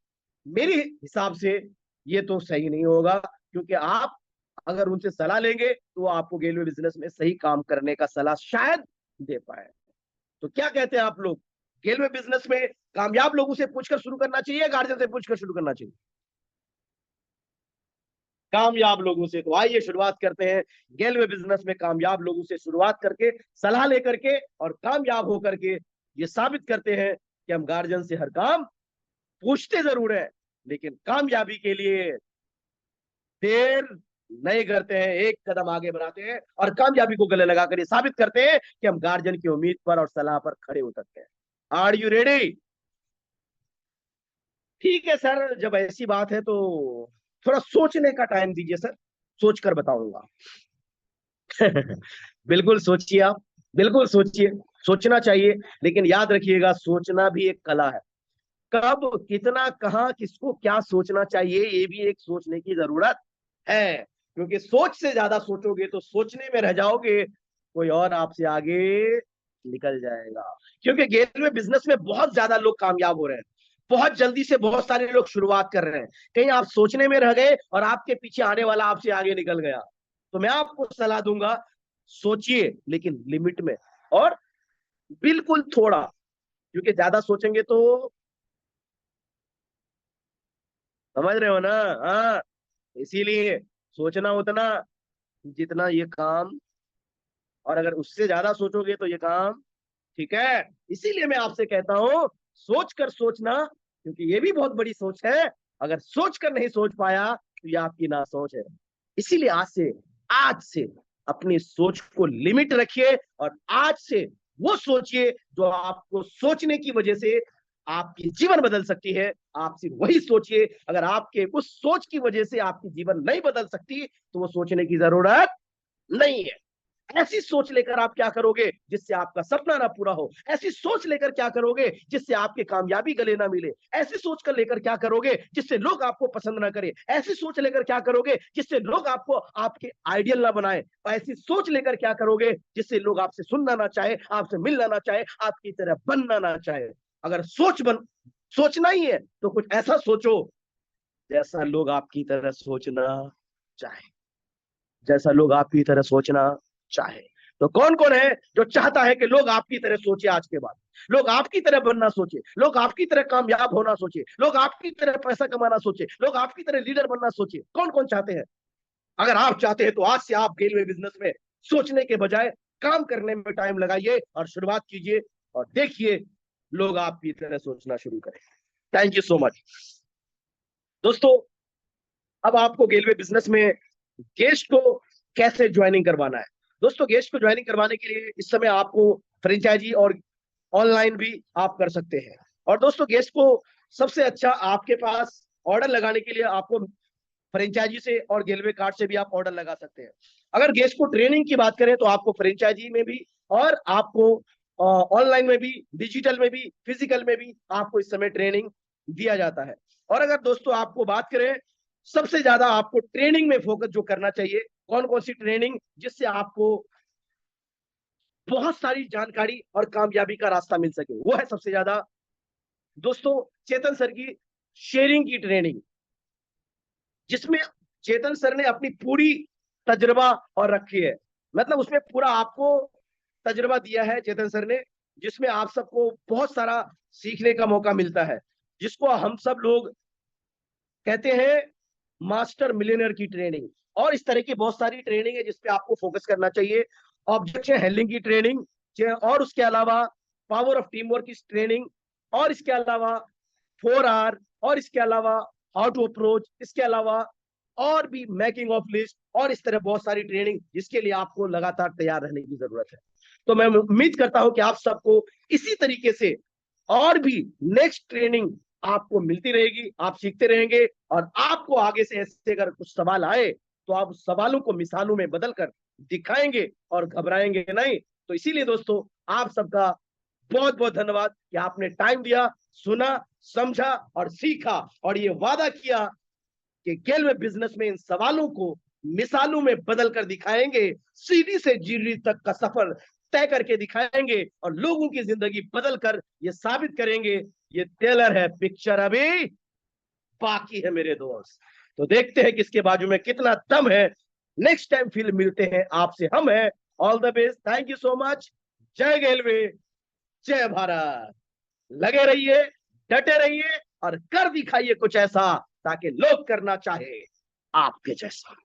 मेरे हिसाब से ये तो सही नहीं होगा, क्योंकि आप अगर उनसे सलाह लेंगे, तो वो आपको रेलवे बिजनेस में सही काम करने का सलाह शायद दे पाए। तो क्या कहते हैं आप लोग, रेलवे बिजनेस में कामयाब लोगों से पूछकर शुरू करना चाहिए, गार्जियन से पूछकर शुरू करना चाहिए? कामयाब लोगों से। तो आइए शुरुआत करते हैं, रेलवे बिजनेस में कामयाब लोगों से शुरुआत करके, सलाह लेकर के, और कामयाब होकर के ये साबित करते हैं कि हम गार्जियन से हर काम पूछते जरूर है, लेकिन कामयाबी के लिए देर नहीं करते हैं, एक कदम आगे बढ़ाते हैं, और कामयाबी को गले लगाकर ये साबित करते हैं कि हम गार्जियन की उम्मीद पर और सलाह पर खड़े उतरते हैं। Are you ready? ठीक है सर, जब ऐसी बात है तो थोड़ा सोचने का टाइम दीजिए सर, सोच कर बताऊंगा। बिल्कुल सोचिए आप, बिल्कुल सोचिए, सोचना चाहिए। लेकिन याद रखिएगा, सोचना भी एक कला है। कब, कितना, कहाँ, किसको क्या सोचना चाहिए, ये भी एक सोचने की जरूरत है। क्योंकि सोच से ज्यादा सोचोगे तो सोचने में रह जाओगे, कोई और आपसे आगे निकल जाएगा। क्योंकि गेटवे बिजनेस में बहुत ज्यादा लोग कामयाब हो रहे हैं, बहुत जल्दी से बहुत सारे लोग शुरुआत कर रहे हैं। कहीं आप सोचने में रह गए और आपके पीछे आने वाला आपसे आगे निकल गया। तो मैं आपको सलाह दूंगा, सोचिए लेकिन लिमिट में, और बिल्कुल थोड़ा। क्योंकि ज्यादा सोचेंगे तो, समझ रहे हो ना? हाँ, इसीलिए सोचना उतना जितना ये काम, और अगर उससे ज्यादा सोचोगे तो ये काम, ठीक है? इसीलिए मैं आपसे कहता हूं, सोच कर सोचना, क्योंकि ये भी बहुत बड़ी सोच है। अगर सोच कर नहीं सोच पाया तो ये आपकी ना सोच है। इसीलिए आज से अपनी सोच को लिमिट रखिए, और आज से वो सोचिए जो आपको सोचने की वजह से आपकी जीवन बदल सकती है। आप सिर्फ वही सोचिए। अगर आपके उस सोच की वजह से आपकी जीवन नहीं बदल सकती तो वो सोचने की जरूरत नहीं है। ऐसी सोच लेकर आप क्या करोगे जिससे आपका सपना ना पूरा हो? ऐसी सोच लेकर क्या करोगे जिससे आपकी कामयाबी गले ना मिले? ऐसी सोच कर लेकर क्या करोगे जिससे लोग आपको पसंद ना करें? ऐसी सोच लेकर क्या करोगे जिससे लोग आपको आपके आइडियल ना बनाए? ऐसी सोच लेकर क्या करोगे जिससे लोग आपसे सुनना ना चाहे, आपसे मिलना ना चाहे, आपकी तरह बनना ना चाहे? अगर सोचना ही है तो कुछ ऐसा सोचो जैसा लोग आपकी तरह सोचना चाहे, जैसा लोग आपकी तरह सोचना चाहे। तो कौन कौन है जो चाहता है कि लोग आपकी तरह सोचे? आज के बाद लोग आपकी तरह बनना सोचे, लोग आपकी तरह कामयाब होना सोचे, लोग आपकी तरह पैसा कमाना सोचे, लोग आपकी तरह लीडर बनना सोचे। कौन कौन चाहते हैं? अगर आप चाहते हैं तो आज से आप गेलवे बिजनेस में सोचने के बजाय काम करने में टाइम लगाइए और शुरुआत कीजिए, और देखिए लोग आपकी तरह सोचना शुरू करें। थैंक यू सो मच दोस्तों। अब आपको गेलवे बिजनेस में गेस्ट को कैसे ज्वाइनिंग करवाना है? दोस्तों, गेस्ट को ज्वाइनिंग करवाने के लिए इस समय आपको फ्रेंचाइजी और ऑनलाइन भी आप कर सकते हैं। और दोस्तों, गेस्ट को सबसे अच्छा आपके पास ऑर्डर लगाने के लिए आपको फ्रेंचाइजी से और गेलवे कार्ड से भी आप ऑर्डर लगा सकते हैं। अगर गेस्ट को ट्रेनिंग की बात करें तो आपको फ्रेंचाइजी में भी, और आपको ऑनलाइन में भी, डिजिटल में भी, फिजिकल में भी आपको इस समय ट्रेनिंग दिया जाता है। और अगर दोस्तों आपको बात करें, सबसे ज्यादा आपको ट्रेनिंग में फोकस जो करना चाहिए, कौन कौन सी ट्रेनिंग जिससे आपको बहुत सारी जानकारी और कामयाबी का रास्ता मिल सके, वो है सबसे ज्यादा दोस्तों चेतन सर की शेयरिंग की ट्रेनिंग, जिसमें चेतन सर ने अपनी पूरी तजुर्बा और रखी है। मतलब उसमें पूरा आपको तजुर्बा दिया है चेतन सर ने, जिसमें आप सबको बहुत सारा सीखने का मौका मिलता है, जिसको हम सब लोग कहते हैं मास्टर मिलियनर की ट्रेनिंग। और इस तरह की बहुत सारी ट्रेनिंग है जिसपे आपको फोकस करना चाहिए। ऑब्जेक्शन हैंडलिंग की ट्रेनिंग, और उसके अलावा पावर ऑफ टीम वर्क की ट्रेनिंग, और इसके अलावा 4R, और इसके अलावा हाउ टू अप्रोच, इसके अलावा और भी मेकिंग ऑफ लिस्ट, और इस तरह बहुत सारी ट्रेनिंग जिसके लिए आपको लगातार तैयार रहने की जरूरत है। तो मैं उम्मीद करता हूं कि आप सबको इसी तरीके से और भी नेक्स्ट ट्रेनिंग आपको मिलती रहेगी, आप सीखते रहेंगे, और आपको आगे से ऐसे अगर कुछ सवाल आए तो आप उस सवालों को मिसालों में बदलकर दिखाएंगे और घबराएंगे नहीं। तो इसीलिए दोस्तों, आप सबका बहुत बहुत धन्यवाद कि आपने टाइम दिया, सुना, समझा और सीखा, और ये वादा किया कि गेलवे बिजनेस में इन सवालों को मिसालों में बदल कर दिखाएंगे, सीढ़ी से जीढ़ी तक का सफर तय करके दिखाएंगे, और लोगों की जिंदगी बदल कर ये साबित करेंगे। ये टेलर है, पिक्चर अभी बाकी है मेरे दोस्त। तो देखते हैं किसके बाजू में कितना दम है। नेक्स्ट टाइम फिर मिलते हैं, आपसे हम हैं। All the best, thank you so much. जय गेलवे, जय भारत। लगे रहिए, डटे रहिए, और कर दिखाइए कुछ ऐसा ताकि लोग करना चाहे आपके जैसा।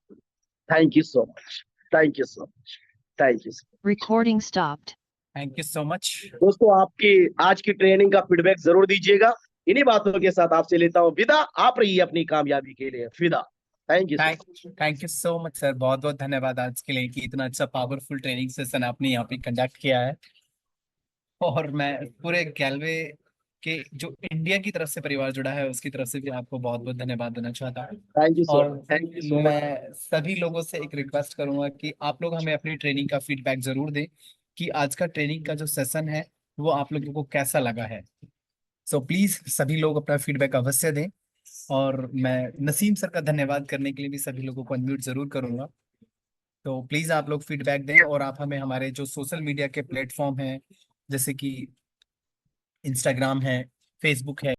Thank you so much, thank you so much, thank you. Recording stopped. Thank you so much. दोस्तों, आपकी आज की ट्रेनिंग का फीडबैक जरूर दीजिएगा। इन्हीं बातों के साथ आपसे लेता हूं विदा। आप रहिए अपनी कामयाबी के लिए फिदा। Thank you. Thank you so much sir, बहुत बहुत धन्यवाद आज के लिए कि इतना अच्छा पावरफुल ट्रेनिंग सेशन आपने यहाँ पे कंडक्ट किया है। और मैं पूरे गैलवे कि जो इंडिया की तरफ से परिवार जुड़ा है उसकी तरफ से भी आपको बहुत बहुत धन्यवाद देना चाहता हूँ। थैंक यू और so thank you so much. मैं सभी लोगों से एक रिक्वेस्ट करूंगा कि आप लोग हमें अपनी ट्रेनिंग का फीडबैक जरूर दें कि आज का ट्रेनिंग का जो सेशन है वो आप लोगों को कैसा लगा है। सो प्लीज सभी लोग अपना फीडबैक अवश्य दें। और मैं नसीम सर का धन्यवाद करने के लिए भी सभी लोगों को अनम्यूट जरूर करूंगा। तो प्लीज आप लोग फीडबैक दें और आप हमें हमारे जो सोशल मीडिया के प्लेटफॉर्म हैं जैसे कि इंस्टाग्राम है, फेसबुक है,